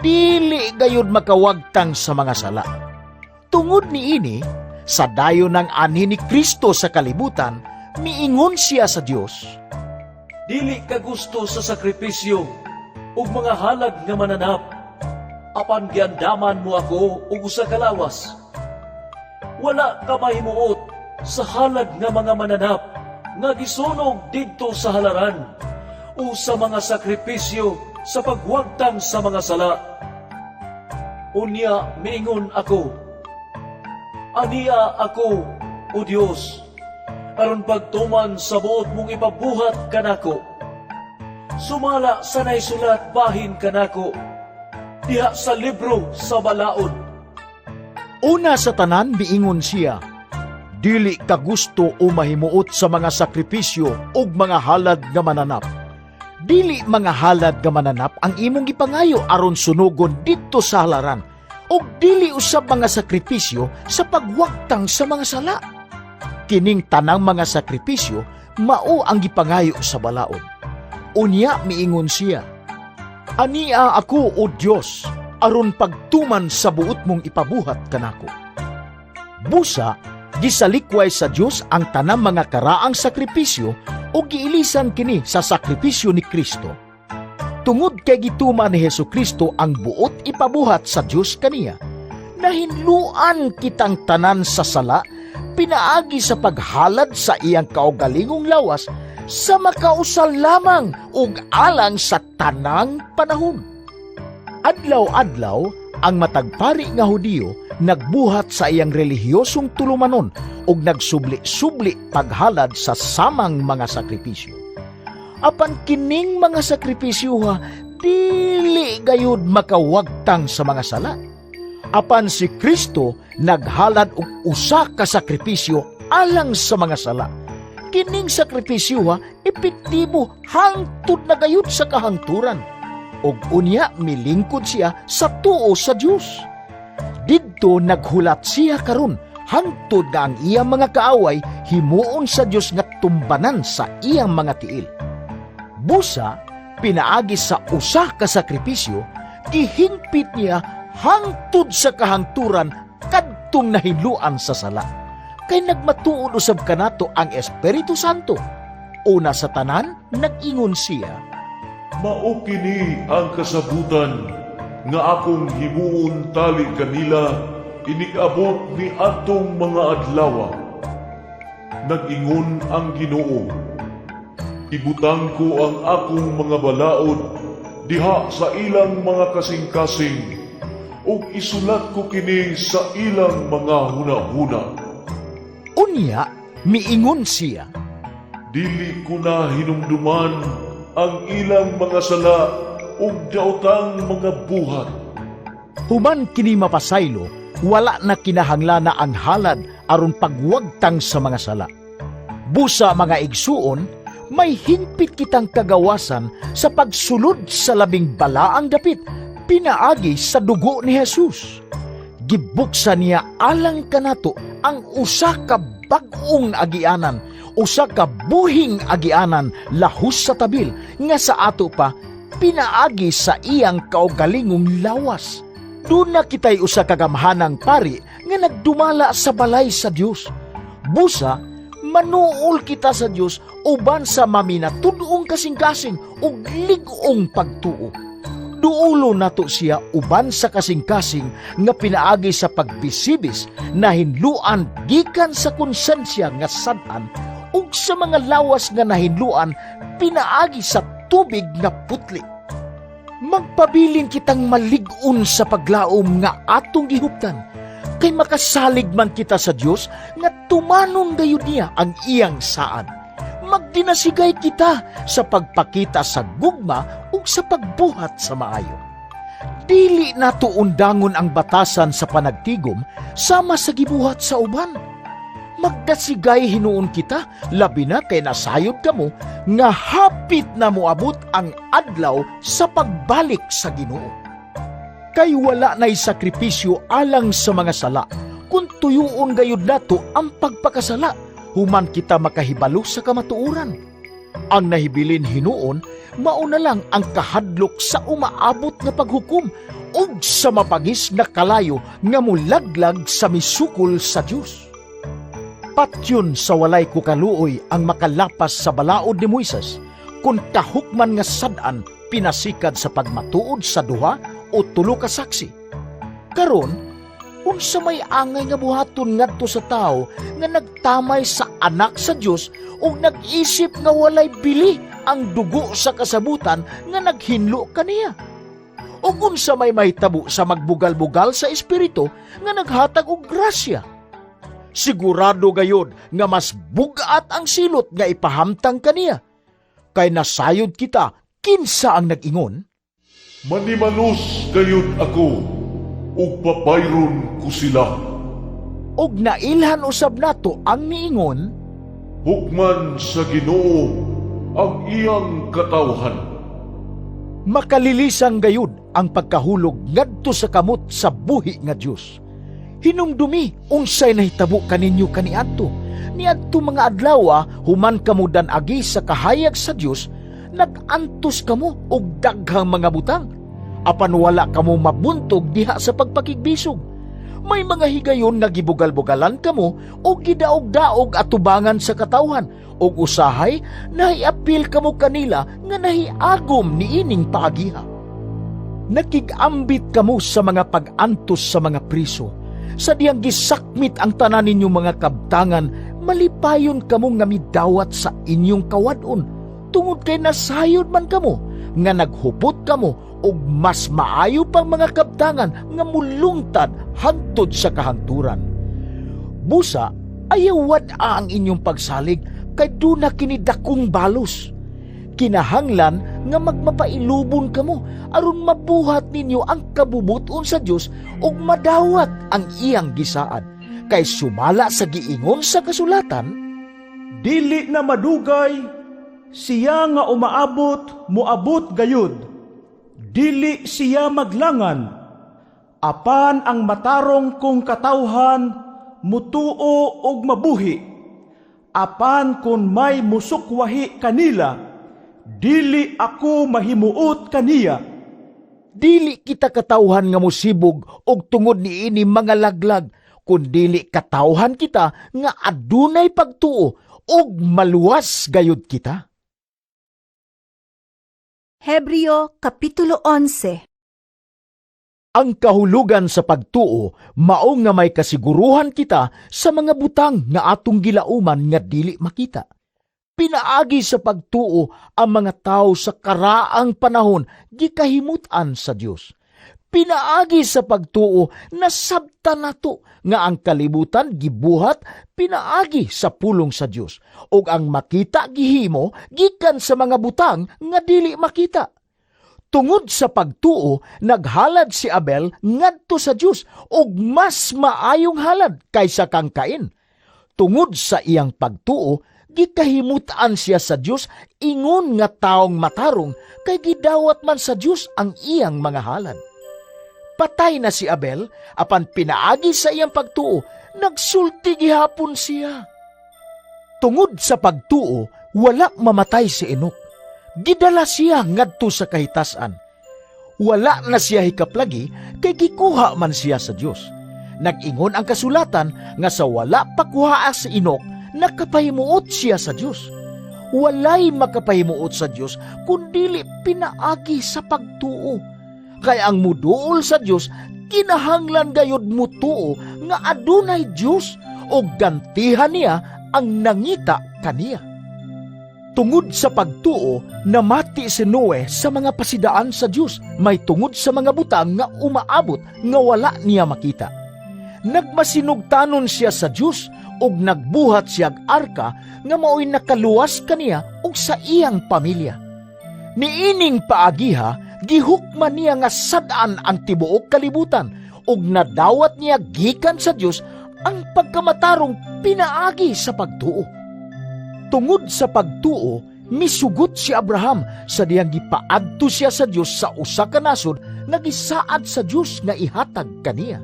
dili gayud makawagtang sa mga sala. Tungod ni ini, sa dayo ng anhi ni Kristo sa kalibutan, miingon siya sa Dios, Dili ka gusto sa sakripisyo ug mga halad nga mananap. Apan giandaman mo ako og usa ka lawas. Wala ka mahimuot sa halad nga mga mananap nga gisunog didto sa halaran o sa mga sakripisyo sa pagwagtang sa mga sala. Unya miingon ako, Ania ako, O Dios, aron pagtuman sa buot mong ipabuhat kanako. Sumala sa naisulat bahin kanako, diha sa libro sa balaod. una sa tanan miingon siya, dili ka gusto o mahimuot sa mga sakripisyo ug mga halad nga mananap. Dili mga halad nga mananap ang imong gipangayo aron sunugon didto sa halaran, ug dili usab mga sakripisyo sa pagwagtang sa mga sala. Kining tanang mga sakripisyo mao ang gipangayo sa balaod. Unya miingon siya, Ania ako, O Dios, aron pagtuman sa buot mong ipabuhat kanako. Busa, gisalikway sa Dios ang tanang mga karaang sakripisyo o giilisan kini sa sakripisyo ni Kristo. Tungod kay gituman ni Hesukristo ang buot ipabuhat sa Dios kaniya, nahinluan kitang tanan sa sala, pinaagi sa paghalad sa iyang kaugalingong lawas sa makausal lamang ug alang sa tanang panahon. Adlaw-adlaw, ang matagpari nga Hudiyo nagbuhat sa iyang relihiyosong tulumanon ug nagsubli-subli paghalad sa samang mga sakripisyo. Apan kining mga sakripisyo dili gayud makawagtang sa mga sala. Apan si Kristo naghalad og usa ka sakripisyo alang sa mga sala. Kining sakripisyo epektibo hangtod na gayud sa kahangturan. Og unya milingkod siya sa tuo sa Dios. Didto naghulat siya karon hangtod nga ang iyang mga kaaway himuon sa Dios nga tumbanan sa iyang mga tiil. Busa, pinaagi sa usa ka sakripisyo, gihingpit niya hangtod sa kahangturan kadtong nahinluan sa sala. Kay nagmatuod usab kanato ang Espiritu Santo. Una sa tanan, nag-ingon siya, Mao kini ang kasabutan nga akong himuon tali kanila inig-abot ni atong mga adlaw. Nag-ingon ang Ginoo, ibutang ko ang akong mga balaod diha sa ilang mga kasing-kasing ug isulat ko kini sa ilang mga hunahuna. Unya, miingon siya, Dili ko na hinumduman ang ilang mga sala ug daotang mga buhat. human kini mapasaylo, wala na kinahanglan na ang halad aron pagwagtang sa mga sala. Busa mga igsuon, may hinpit kitang kagawasan sa pagsulod sa labing balaang dapit, pinaagi sa dugo ni Jesus. Gibuksan niya alang kanato ang usa ka bag-ong agianan, usa ka buhing agianan lahus sa tabil, nga sa ato pa pinaagi sa iyang kaugalingong lawas. Doon na kita'y usa kagamhanang pari nga nagdumala sa balay sa Dios. Busa, manuol kita sa Dios uban sa maminatud-ong kasing-kasing ug lig-ong pagtuo. Duulo nato siya uban sa kasing-kasing nga pinaagi sa pagbisibis na hinluan gikan sa konsensya nga sad-an ug sa mga lawas nga nahinluan pinaagi sa tubig nga putli. Magpabiling kitang malig-on sa paglaom nga atong gihuptan, kay makasalig man kita sa Dios nga tumanon gayud niya ang iyang saan. Magdinasigay kita sa pagpakita sa gugma ug sa pagbuhat sa maayo. Dili nato undangon ang batasan sa panagtigom sama sa gibuhat sa uban. Magdasigay hinuon kita, labi na kay nasayod kamo nga hapit na moabot ang adlaw sa pagbalik sa Ginoo. Kay wala na'y sakripisyo alang sa mga sala, kung tuyuon gayud nato ang pagpakasala, human kita makahibalo sa kamatuoran. Ang nahibilin hinuon, mauna lang ang kahadlok sa umaabot na paghukom ug sa mapangis na kalayo nga mulaglag sa misukol sa Dios. Patyon sa walay kukaluoy ang makalapas sa balaod ni Moises, kung kahukman nga sad-an pinasikad sa pagmatuod sa duha o tulo ka saksi. Karon, unsa may angay nga buhaton ngadto sa tao nga nagtamay sa anak sa Dios ug nag-isip nga walay bili ang dugo sa kasabutan nga naghinlo kaniya. Ug unsa may mahitabo sa magbugal-bugal sa espiritu nga naghatag og grasya. Sigurado gayod nga mas bugat ang silot nga ipahamtang kaniya. Kay nasayod kita, kinsa ang nag-ingon? Manimanos gayud ako, ug papayron ko sila. Og nailhan usab nato ang niingon, Hukman sa Ginoo ang iyang katawhan. makalilisang gayud ang pagkahulog ngadto sa kamot sa buhi nga Dios. Hinumdumi unsay nahitabo kaninyo kaniadto. Niadto mga adlaw human kamo dan-agi sa kahayag sa Dios, nag-antos kamo og daghang mga butang. Apan wala kamo mabuntog diha sa pagpakigbisog. May mga higayon nga gibugal-bugalan kamo o gidaog-daog at tubangan sa katawhan, og usahay nahiapil kamo kanila nga nahiagom ni ining paagiha. Nakigambit kamo sa mga pag-antos sa mga priso. Sa diyang gisakmit ang tanan ninyong mga kabtangan, malipayon kamo nga midawat sa inyong kawadon. Tungod kay nasayod man kamo, nga naghupot kamo, og mas maayo pang mga kabtangan nga mulungtad hangtod sa kahangturan. Busa, ayaw wad-a ang inyong pagsalig, kay duna kini dakong balos. Kinahanglan nga magmapailubon kamo aron mabuhat ninyo ang kabubuton sa Dios ug madawat ang iyang gisaad. Kay sumala sa giingon sa kasulatan, Dili na madugay, siya nga umaabot, muabot gayud. Dili siya maglangan. Apan ang matarong kong katawhan, mutuo og mabuhi. Apan kun may musukwahi kanila, dili ako mahimuot kaniya. dili kita katawhan nga musibog og tungod niini mga laglag, kundili katawhan kita nga adunay pagtuo og maluwas gayud kita. Hebreo Kapitulo 11. Ang kahulugan sa pagtuo mao nga may kasiguruhan kita sa mga butang nga atong gilauman nga dili makita. Pinaagi sa pagtuo ang mga tao sa karaang panahon gikahimutan sa Dios. pinaagi sa pagtuo na sabtan nato nga ang kalibutan gibuhat pinaagi sa pulong sa Dios ug ang makita gihimo gikan sa mga butang nga dili makita. Tungod sa pagtuo naghalad si Abel ngadto sa Dios ug mas maayong halad kaysa kang Cain. Tungod sa iyang pagtuo gikahimutan siya sa Dios ingon nga taong matarong kay gidawat man sa Dios ang iyang mga halad. Patay na si Abel, apan pinaagi sa iyang pagtuo, nagsulti gihapon siya. Tungod sa pagtuo, wala mamatay si Enok. Gidala siya ngadto sa kahitasan. Wala na siya hikaplagi, kay gikuha man siya sa Dios. Nag-ingon ang kasulatan nga sa wala pakuhaa si Enok, nakapahimuot siya sa Dios. Walay makapahimuot sa Dios, kundili pinaagi sa pagtuo. Kaya ang muduol sa Dios kinahanglan gayud mutuo nga adunay Dios o gantihan niya ang nangita kaniya. Tungod sa pagtuo, namati si Noe sa mga pasidaan sa Dios, may tungod sa mga butang nga umaabot nga wala niya makita. Nagmasinugtanon siya sa Dios ug nagbuhat siya arka nga mao'y nakaluwas kaniya ug sa iyang pamilya. Niining paagiha, gihukman niya nga sadaan ang tibuok kalibutan ug nadawat niya gikan sa Dios ang pagkamatarong pinaagi sa pagtuo. Tungod sa pagtuo, misugot si Abraham sa diyang gipaadto siya sa Dios sa usa ka nasod nga gisaad sa Dios nga ihatag kaniya.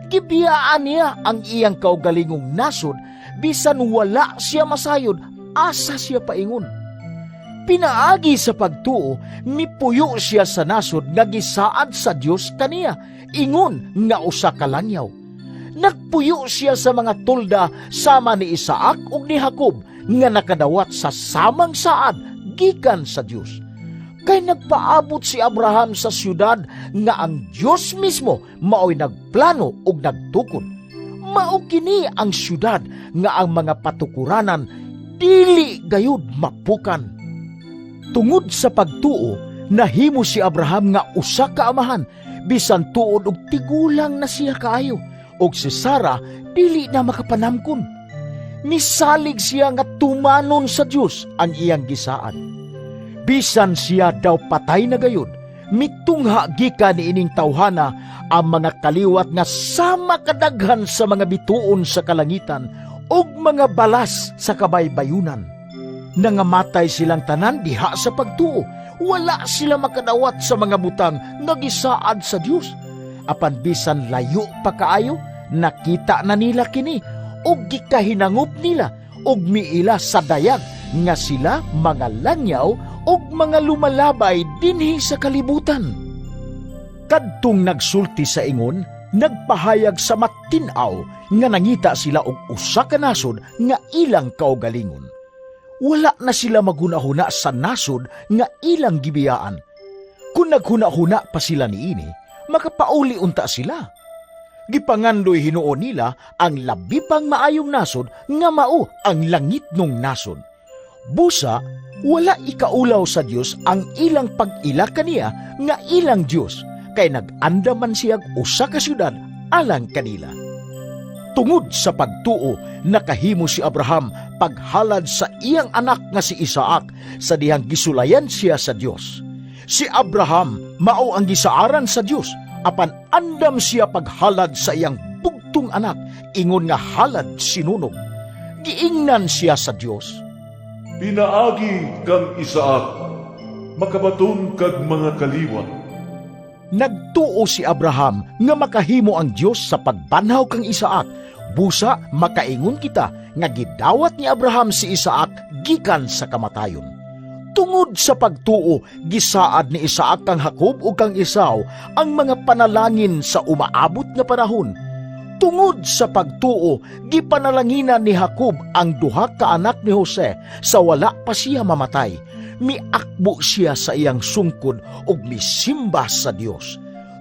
Gibiyaan niya ang iyang kaugalingong nasod bisan wala siya masayod asa siya paingon. Pinaagi sa pagtuo, mipuyo siya sa nasod nga gisaad sa Dios kaniya, ingon nga usa ka langyaw. Nagpuyo siya sa mga tolda sama ni Isaac ug ni Jacob nga nakadawat sa samang saad gikan sa Dios. Kay nagpaabot si Abraham sa syudad nga ang Dios mismo mao'y nagplano ug nagtukod. Mao kini ang syudad nga ang mga patukuranan dili gayud mapukan. Tungod sa pagtuo, nahimo si Abraham nga usa ka amahan, bisan tuod og tigulang na siya kaayo, og si Sarah dili na makapanamkon. Misalig siya nga tumanon sa Dios ang iyang gisaad. Bisan siya daw patay na gayud, mitungha gikan niining tawhana ang mga kaliwat nga sama kadaghan sa mga bituon sa kalangitan og mga balas sa kabaybayunan. Nangamatay silang tanan diha sa pagtuo. Wala sila makadawat sa mga butang nga gisaad sa Dios. Apan bisan layo pa kaayo, nakita na nila kini ug gikahinangop nila ug miila sa dayag nga sila mga langyaw ug mga lumalabay dinhi sa kalibutan. Kadtong nagsulti sa ingon, nagpahayag sa matinaw nga nangita sila og usa ka nasod nga ilang kaugalingon. Wala na sila maghuna-huna sa nasod nga ilang gibiyaan. Kung naghuna-huna pa sila niini, makapauli unta sila. Gipangandoy hinuon nila ang labi pang maayong nasod nga mao ang langitnong nasod. Busa, wala ikaulaw sa Dios ang ilang pag-ila kaniya nga ilang Dios, kay nag-andaman siyag usa ka syudad alang kanila. Tungod sa pagtuo, nakahimo si Abraham paghalad sa iyang anak nga si Isaac sa dihang gisulayan siya sa Dios. Si Abraham mao ang gisaaran sa Dios, apan andam siya paghalad sa iyang bugtong anak, ingon nga halad sinunog. Giingnan siya sa Dios. Pinaagi kang Isaac, makabaton kag mga kaliwat. Nagtuo si Abraham nga makahimo ang Dios sa pagbanhaw kang Isaac. Busa makaingon kita nga gidawat ni Abraham si Isaac gikan sa kamatayon. Tungod sa pagtuo, gisaad ni Isaac kang Jacob ug kang Esau ang mga panalangin sa umaabot nga panahon. Tungod sa pagtuo, gipanalanginan ni Jacob ang duha ka anak ni Jose sa wala pa siya mamatay. Miakbo siya sa iyang sungkod ug misimba sa Dios.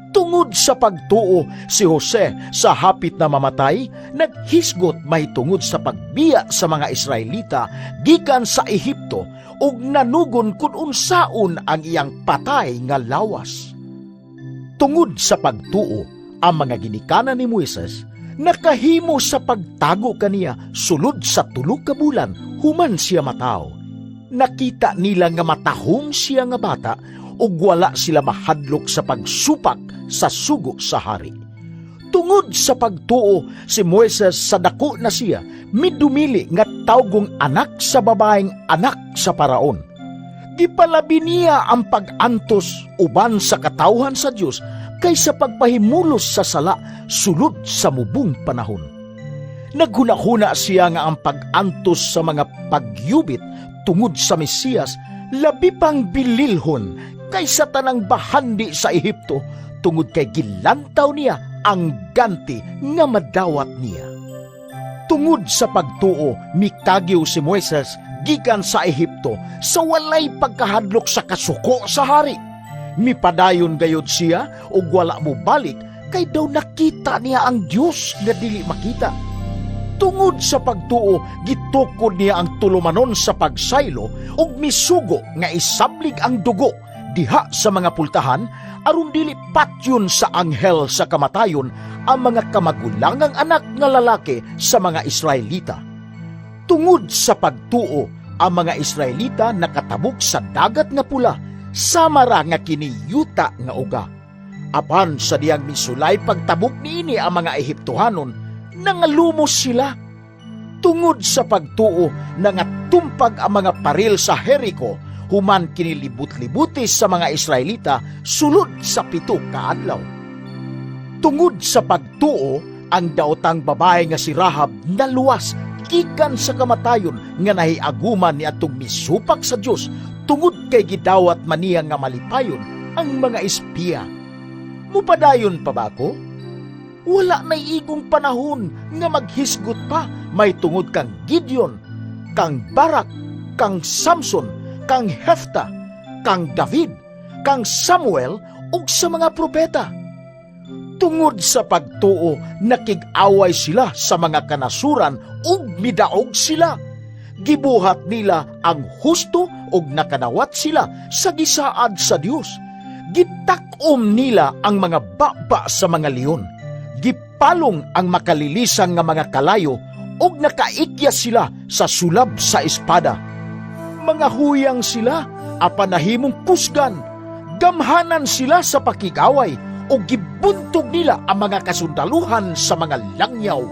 Tungod sa pagtuo, si Jose sa hapit na mamatay, naghisgot mahitungod sa pagbiya sa mga Israelita gikan sa Ehipto ug nanugon kun unsaon ang iyang patay nga lawas. Tungod sa pagtuo, ang mga ginikanan ni Moises nakahimo sa pagtago kaniya sulod sa 3 ka bulan human siya matao. Nakita nila nga matahong siya nga bata ug wala sila mahadlok sa pagsupak sa sugo sa hari. Tungod sa pagtuo, si Moises sa dako na siya midumili nga tawgong anak sa babaeng anak sa Paraon. Gipalabi niya ang pag-antos uban sa katawhan sa Dios kaysa pagpahimulos sa sala sulod sa mubong panahon. Naghunahuna siya nga ang pag-antos sa mga pagyubit tungod sa Mesiyas labi pang bililhon kaysa tanang bahandi sa Ehipto tungod kay gilantaw niya ang ganti nga madawat niya. Tungod sa pagtuo, mikagyo si Moises gikan sa Ehipto sa walay pagkahadlok sa kasuko sa hari. Mipadayon gayod siya ug wala mo balik kay daw nakita niya ang Dios nga dili makita. Tungod sa pagtuo, gitukod niya ang tulumanon sa pagsaylo ug misugo nga isablig ang dugo diha sa mga pultahan aron dili patyon sa anghel sa kamatayon ang mga kamagulangang anak nga lalaki sa mga Israelita. Tungod sa pagtuo, ang mga Israelita nakatabok sa dagat nga pula, samara nga kiniyuta nga uga. Apan sa diyang misulay pagtabok niini ang mga Ehiptohanon, nangalumos sila. Tungod sa pagtuo, nangatumpag ang mga paril sa Jericho, human kinilibut-libuti sa mga Israelita sulod sa 7 ka adlaw. Tungod sa pagtuo, ang daotang babae nga si Rahab naluwas gikan sa kamatayon nga nahiaguman ni atong misupak sa Dios tungod kay gidawat man niya nga malipayon ang mga espiya. Mupadayon pa ba ko? Wala na igong panahon nga maghisgot pa may tungod kang Gideon, kang Barak, kang Samson, kang Hefta, kang David, kang Samuel ug sa mga propeta. Tungod sa pagtuo, nakig-away sila sa mga kanasuran ug midaog sila. Gibuhat nila ang husto ug nakanawat sila sa gisaad sa Dios. Gitakom nila ang mga baba sa mga leon. Gipalong ang makalilisang nga mga kalayo ug nakaikya sila sa sulab sa espada. Mga huyang sila, apan nahimong kusgan. Gamhanan sila sa pakigaway o gibuntog nila ang mga kasundaluhan sa mga langyaw.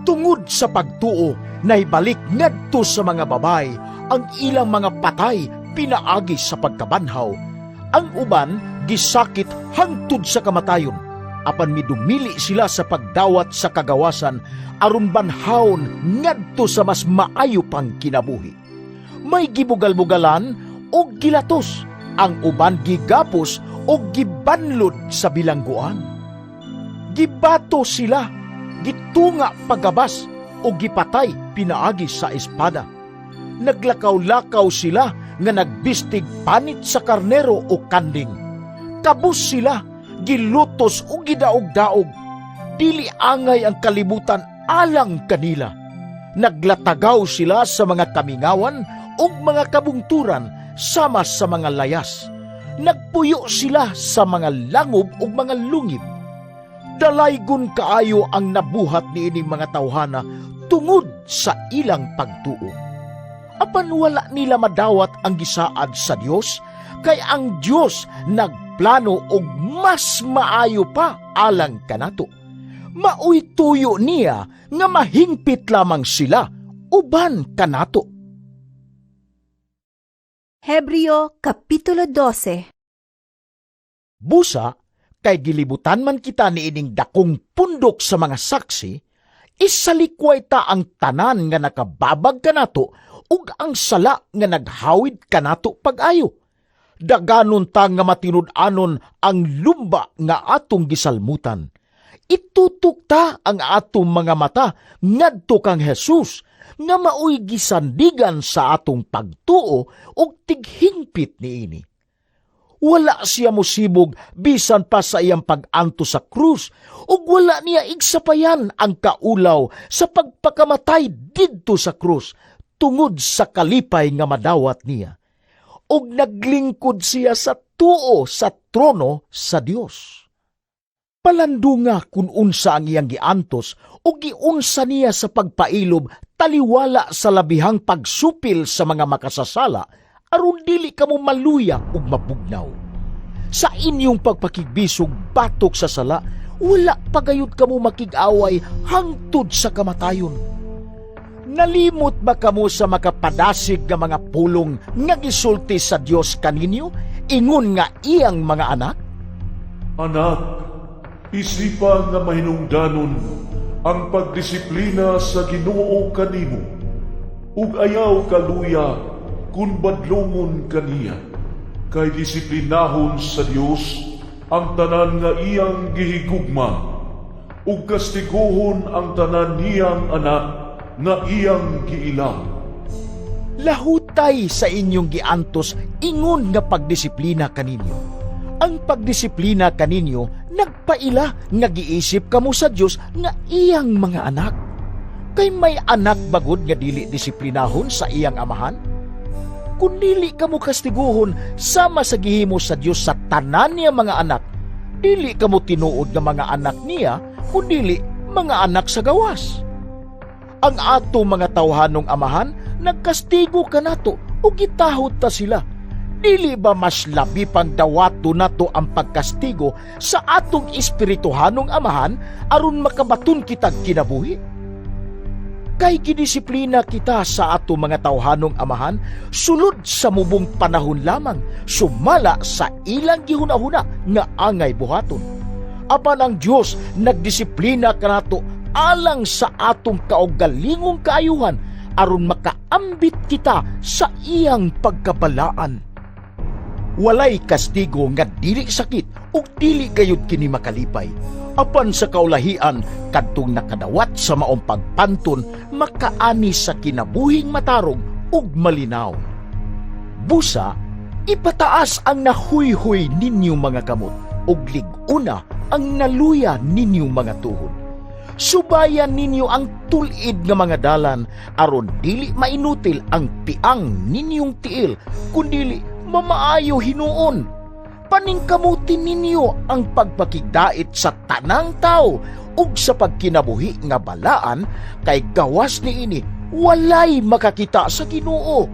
Tungod sa pagtuo, naibalik ngadto sa mga babay ang ilang mga patay pinaagi sa pagkabanhaw. Ang uban gisakit hangtod sa kamatayon, apan midumili sila sa pagdawat sa kagawasan aron banhawon ngadto sa mas maayo pang kinabuhi. May gibugal-bugalan o gilatos, ang uban gigapos o gibanlod sa bilangguan. Gibato sila, gitunga pagabas o gipatay pinaagi sa espada. Naglakaw-lakaw sila nga nagbistig panit sa karnero o kanding. Kabus sila, gilutos o gidaog-daog. Dili angay ang kalibutan alang kanila. Naglatagaw sila sa mga kamingawan o mga kabungturan sama sa mga layas. Nagpuyo sila sa mga langob ug mga lungib. Dalaygon kaayo ang nabuhat niining mga tawhana tungod sa ilang pagtuo. Apan wala nila madawat ang gisaad sa Dios, kay ang Dios nagplano og mas maayo pa alang kanato. Maoy tuyo niya nga mahingpit lamang sila uban kanato. Hebreo Kapitulo 12. Busa, kay gilibutan man kita niining dakong pundok sa mga saksi, isalikway ta ang tanan nga nakababag kanato ug ang sala nga naghawid kanato pag-ayo. Daganon ta nga matinud-anon ang lumba nga atong gisalmutan. Itutok ta ang atong mga mata ngadto kang Jesus nga maoy gisandigan sa atong pagtuo ug tighingpit niini. Wala siya mosibog bisan pa sa iyang pag-anto sa krus ug wala niya igsapayan ang kaulaw sa pagpakamatay didto sa krus tungod sa kalipay nga madawat niya. Og naglingkod siya sa tuo sa trono sa Dios. Palando nga kung unsa ang iyang giantos o giunsa niya sa pagpailob taliwala sa labihang pagsupil sa mga makasasala aron dili kamo maluya ug mapugnaw. Sa inyong pagpakigbisog batok sa sala, wala pagayod kamo makig-away hangtod sa kamatayon. Nalimot ba kamo sa makapadasig nga mga pulong nga gisulti sa Dios kaninyo ingon nga iyang mga anak? Anak, isipa nga mahinungdanon ang pagdisiplina sa Ginoo kanimo, ug ayaw kaluya kung badlongon kaniya, kay disiplinahon sa Dios ang tanan nga iyang gihigugma, ug kastiguhon ang tanan niyang anak nga iyang giilang. Lahutay sa inyong giantos ingon nga pagdisiplina kaninyo. Ang pagdisiplina kaninyo nagpaila nga giisip kamo sa Dios nga iyang mga anak. Kay may anak bagod nga dili disiplinahon sa iyang amahan? Kung dili kamo kastiguhon sama sa gihimo sa Dios sa tanan niya mga anak, dili kamo tinuod nga mga anak niya, kun dili mga anak sa gawas. Ang ato mga tawhanong amahan nagkastigo kanato o gitahod ta sila. Dili ba mas labi pang dawato nato ang pagkastigo sa atong espirituhanong amahan aron makabaton kitag kinabuhi? Kay gidisiplina kita sa ato mga tawhanong amahan sulod sa mubong panahon lamang, sumala sa ilang gihunahuna nga angay buhaton. Apan ang Dios nagdisiplina kanato alang sa atong kaugalingong kaayuhan aron makaambit kita sa iyang pagkabalaan. Walay kastigo nga dili sakit ug dili gayud kini makalipay. Apan sa kaulahian kadtong nakadawat sa maong pagpantun makaani sa kinabuhing matarong ug malinaw. Busa, ipataas ang nahuyhoy ninyong mga kamot ug lig-una ang naluya ninyong mga tuhod. Subayan ninyo ang tulid nga mga dalan aron dili mainutil ang piang ninyong tiil kundili mamaayo hinuon. Paningkamutin ninyo ang pagpakigdait sa tanang tao ug sa pagkinabuhi nga balaan kay gawas niini walay makakita sa Ginoo.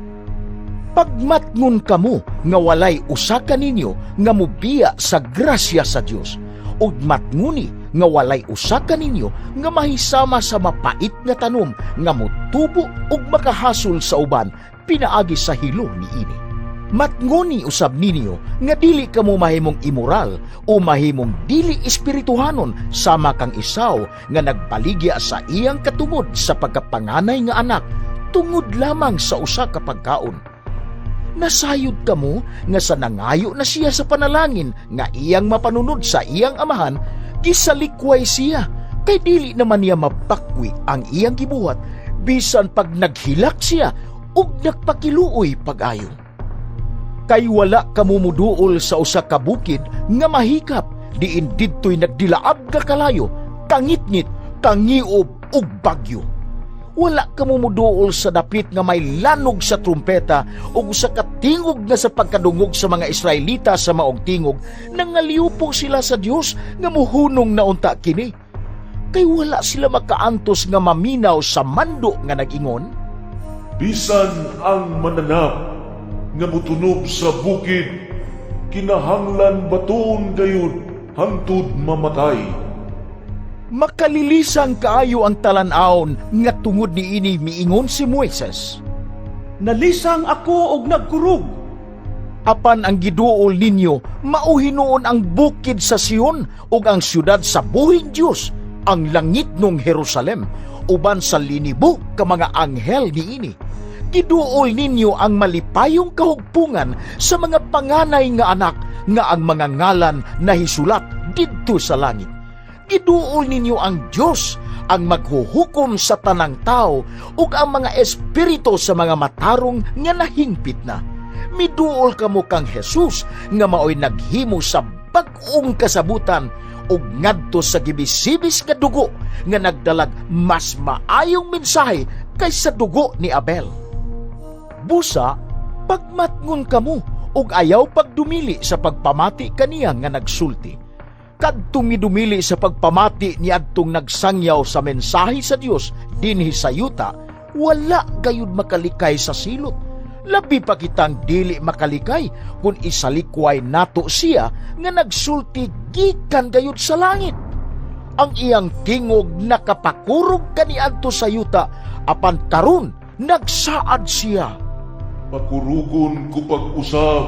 Pagmatngon kamo nga walay usa ka ninyo nga mobiya sa grasya sa Dios ug matnguni nga walay usa ka ninyo nga mahisama sa mapait nga tanom nga motubo ug makahasol sa uban pinaagi sa hilo niini. Matnguni usab ninyo nga dili kamo mahimong immoral o mahimong dili espirituhanon sama kang Esau nga nagbaligya sa iyang katungod sa pagkapanganay nga anak tungod lamang sa usa ka pagkaon. Nasayod kamo nga sa nangayo na siya sa panalangin nga iyang mapanunod sa iyang amahan, gisalikway siya kay dili naman niya mapakwi ang iyang gibuhat bisan pag naghilak siya ug nagpakiluoy pag-ayo. Kay wala kamumuduol sa usa ka bukid nga mahikap diin didtoy nagdilaab ka kalayo, kangitngit, kangiob ug bagyo. Wala kamumuduol sa dapit nga may lanog sa trumpeta ug sa katingog nga sa pagkadungog sa mga Israelita sa maong tingog nangaliupo sila sa Dios nga muhunong na unta kini. Kay wala sila makaantos nga maminaw sa mando nga nag-ingon, Bisan ang mananap nga mutunog sa bukid, kinahanglan batuon gayud hangtod mamatay. Makalilisan kaayo ang talan-aon nga tungod niini miingon si Moises. Nalisang ako og nagkurog. Apan ang giduol ninyo mauhinoon ang bukid sa Sion ug ang syudad sa buhing Dios, ang langit ng Jerusalem, uban sa linibo ka mga anghel niini. Giduol ninyo ang malipayong kahugpungan sa mga panganay nga anak nga ang mga ngalan nahisulat didto sa langit. Giduol ninyo ang Dios ang maghuhukom sa tanang tao ug ang mga espiritu sa mga matarong nga nahingpit na. Miduol kamo kang Jesus nga maoy naghimo sa bag-ong kasabutan ug ngadto sa gibisibis nga dugo nga nagdalag mas maayong mensahe kaysa dugo ni Abel. Busa, pagmatngon kamo ug ayaw pagdumili sa pagpamati kaniya nga nagsulti. kadtong midumili sa pagpamati ni adtong nagsangyaw sa mensahe sa Dios dinhi sa yuta, wala gayud makalikay sa silot. Labi pa kitang dili makalikay kung isalikway nato siya nga nagsulti gikan gayud sa langit. Ang iyang tingog nakapakurog kaniadto sa yuta, apan karon nagsaad siya. Pakurugon ko pag-usab,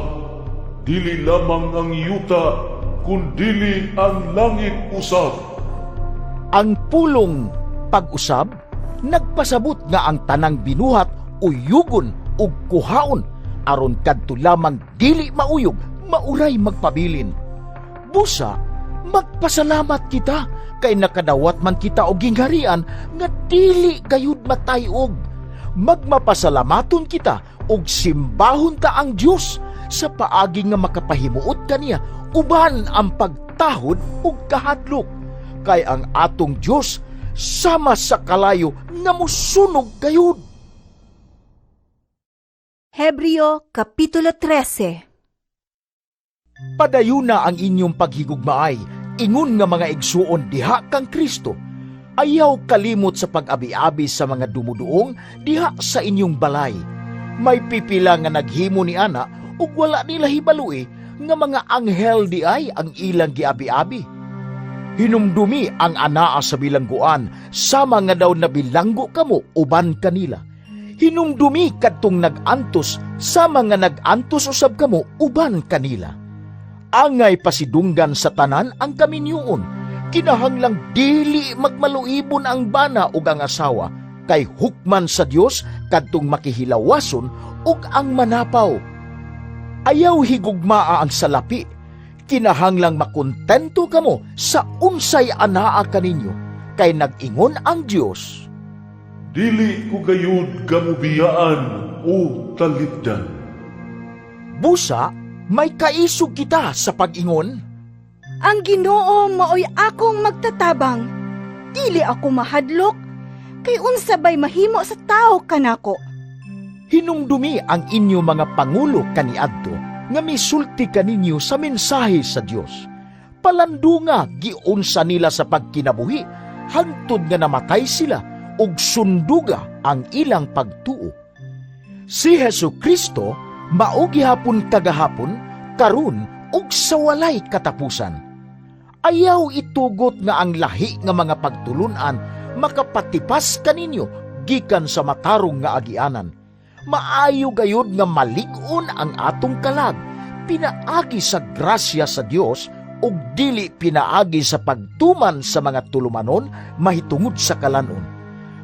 dili lamang ang yuta, kundili ang langit usab. Ang pulong pag-usab, nagpasabot nga ang tanang binuhat uyugon ug kuhaon, aron kadto lamang dili mauyog, mauray magpabilin. Busa, magpasalamat kita, kay nakadawat man kita og gingharian nga dili gayud matayog. Magmapasalamaton kita ug simbahon ta ang Dios sa paagi nga makapahimuot kaniya uban ang pagtahod ug kahadlok. Kay ang atong Dios sama sa kalayo nga mosunog gayud. Hebreo Kapitulo 13. Padayuna ang inyong paghigugmaay, ingon nga mga igsuon diha kang Kristo. Ayaw kalimot sa pag-abi-abi sa mga dumuduong diha sa inyong balay. May pipila nga naghimo ni ana ug wala nila hibalui nga mga anghel di ay ang ilang giabi-abi. Hinumdumi ang anaa sa bilangguan, sama nga daw na bilanggo kamo uban kanila. Hinumdumi kadtong nag-antos, sama nga nag-antos usab kamo uban kanila. Angay pasidunggan sa tanan ang kaminyoon, kinahanglang dili magmaluibon ang bana ug ang asawa, kay hukman sa Dios kadtong makihilawason ug ang manapaw. Ayaw higugmaa ang salapi, kinahanglang makontento kamo sa unsay anaa kaninyo, kay nag-ingon ang Dios. Dili ko gayud gamubiyaan o talipdan. Busa, may kaisog kita sa pag-ingon. Ang Ginoo maoy akong magtatabang. Dili ako mahadlok, kay unsabay mahimo sa tao kanako. Hinumdumi ang inyo mga pangulo kaniadto nga misulti kaninyo sa mensahe sa Dios. Palandunga giunsa nila sa pagkinabuhi, hangtod nga namatay sila ug sunduga ang ilang pagtuo. Si Hesukristo mao gihapon kagahapon, karon ug sa walay katapusan. Ayaw itugot nga ang lahi nga mga pagtulunan makapatipas kaninyo gikan sa matarong nga agianan. Maayo gayud nga malig-on ang atong kalag, pinaagi sa grasya sa Dios ug dili pinaagi sa pagtuman sa mga tulumanon mahitungod sa kalanon.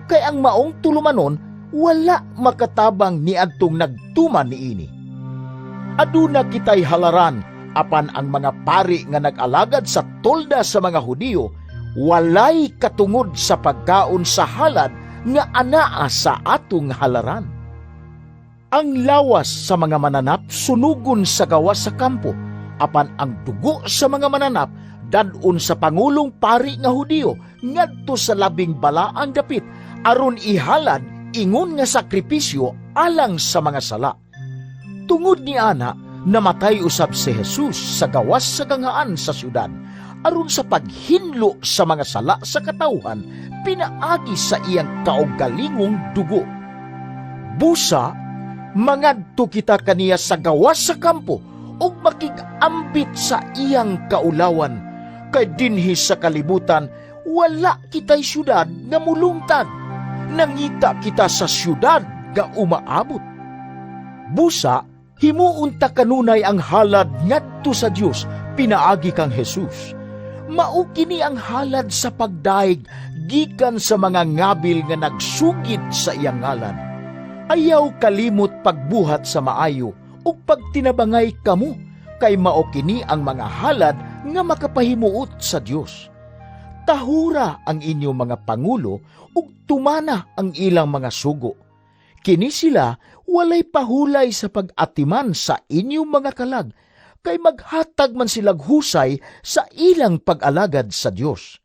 Kay ang maong tulumanon wala makatabang ni adtong nagtuman niini. Aduna kitay halaran, apan ang mga pari nga nag-alagad sa tolda sa mga Hudiyo walay katungod sa pagkaon sa halad nga anaa sa atong halaran. Ang lawas sa mga mananap sunugon sa gawas sa kampo, apan ang dugo sa mga mananap dadon sa pangulong pari nga Hudiyo ngadto sa labing balaang dapit aron ihalad ingon nga sakripisyo alang sa mga sala. Tungod ni ana, namatay usab si Jesus sa gawas sa gangaan sa syudad, aron sa paghinlo sa mga sala sa katawhan, pinaagi sa iyang kaugalingong dugo. Busa, mangadto kita kaniya sa gawas sa kampo, ug makig-ambit sa iyang kaulawan, kay dinhi sa kalibutan, wala kitay syudad nga mulungtad. Nangita kita sa syudad nga umaabot. Busa, himuon ta kanunay ang halad ngadto sa Dios, pinaagi kang Jesus. Mao kini ang halad sa pagdaig gikan sa mga ngabil nga nagsugid sa iyang ngalan. Ayaw kalimot pagbuhat sa maayo ug pagtinabangay kamo, kay mao kini ang mga halad nga makapahimuot sa Dios. Tahura ang inyong mga pangulo ug tumana ang ilang mga sugo. Kini sila walay pahulay sa pag-atiman sa inyong mga kalag, kay maghatag man silang husay sa ilang pag-alagad sa Dios.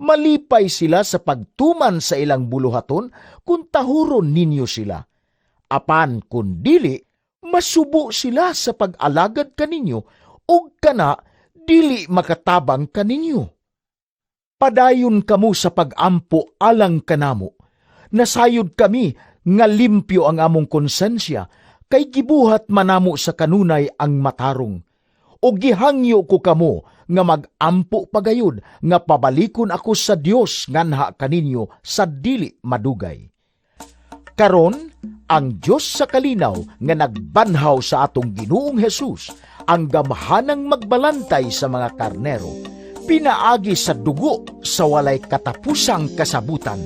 Malipay sila sa pagtuman sa ilang buluhaton kung tahuron ninyo sila. Apan kung dili, masubo sila sa pag-alagad kaninyo ug kana dili makatabang kaninyo. Padayon kamo sa pagampo alang kanamo. Nasayod kami nga limpyo ang among konsensya, kay gibuhat manamo sa kanunay ang matarong. O gihangyo ko kamo nga magampo pagayod, nga pabalikon ako sa Dios nganha kaninyo sa dili madugay. Karon, ang Dios sa kalinaw nga nagbanhaw sa atong Ginoong Hesus, ang gamhanang magbalantay sa mga karnero, pinaagi sa dugo sa walay katapusang kasabutan,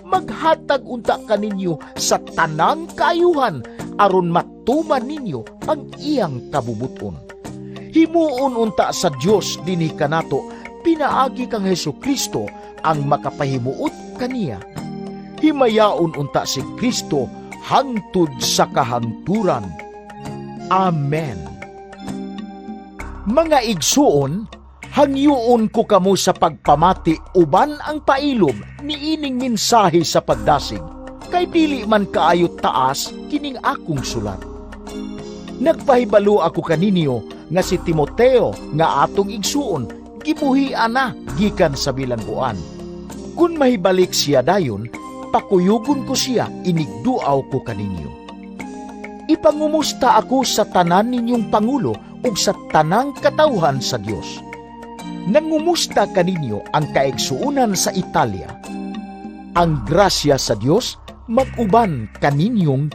maghatag unta kaninyo sa tanang kaayuhan aron matuman ninyo ang iyang kabubuton. Himuon unta sa Dios dinhi kanato, pinaagi kang Hesukristo ang makapahimuot kaniya. Himayaon unta si Kristo hangtod sa kahangturan. Amen. Mga igsuon, hangyoon ko kamo sa pagpamati uban ang pailob ni ining mensahe sa pagdasig, kay dili man kaayo taas kining akong sulat. Nagpahibalo ako kaninyo nga si Timoteo nga atong igsuon gibuhian na gikan sa bilangguan. Kung mahibalik siya dayon, pakuyugon ko siya, inigduaw ko kaninyo. Ipangumusta ako sa tanan ninyong pangulo ug sa tanang katawhan sa Dios. Nangumusta kaninyo ang kaigsuunan sa Italia. Ang grasya sa Dios mag-uban kaninyong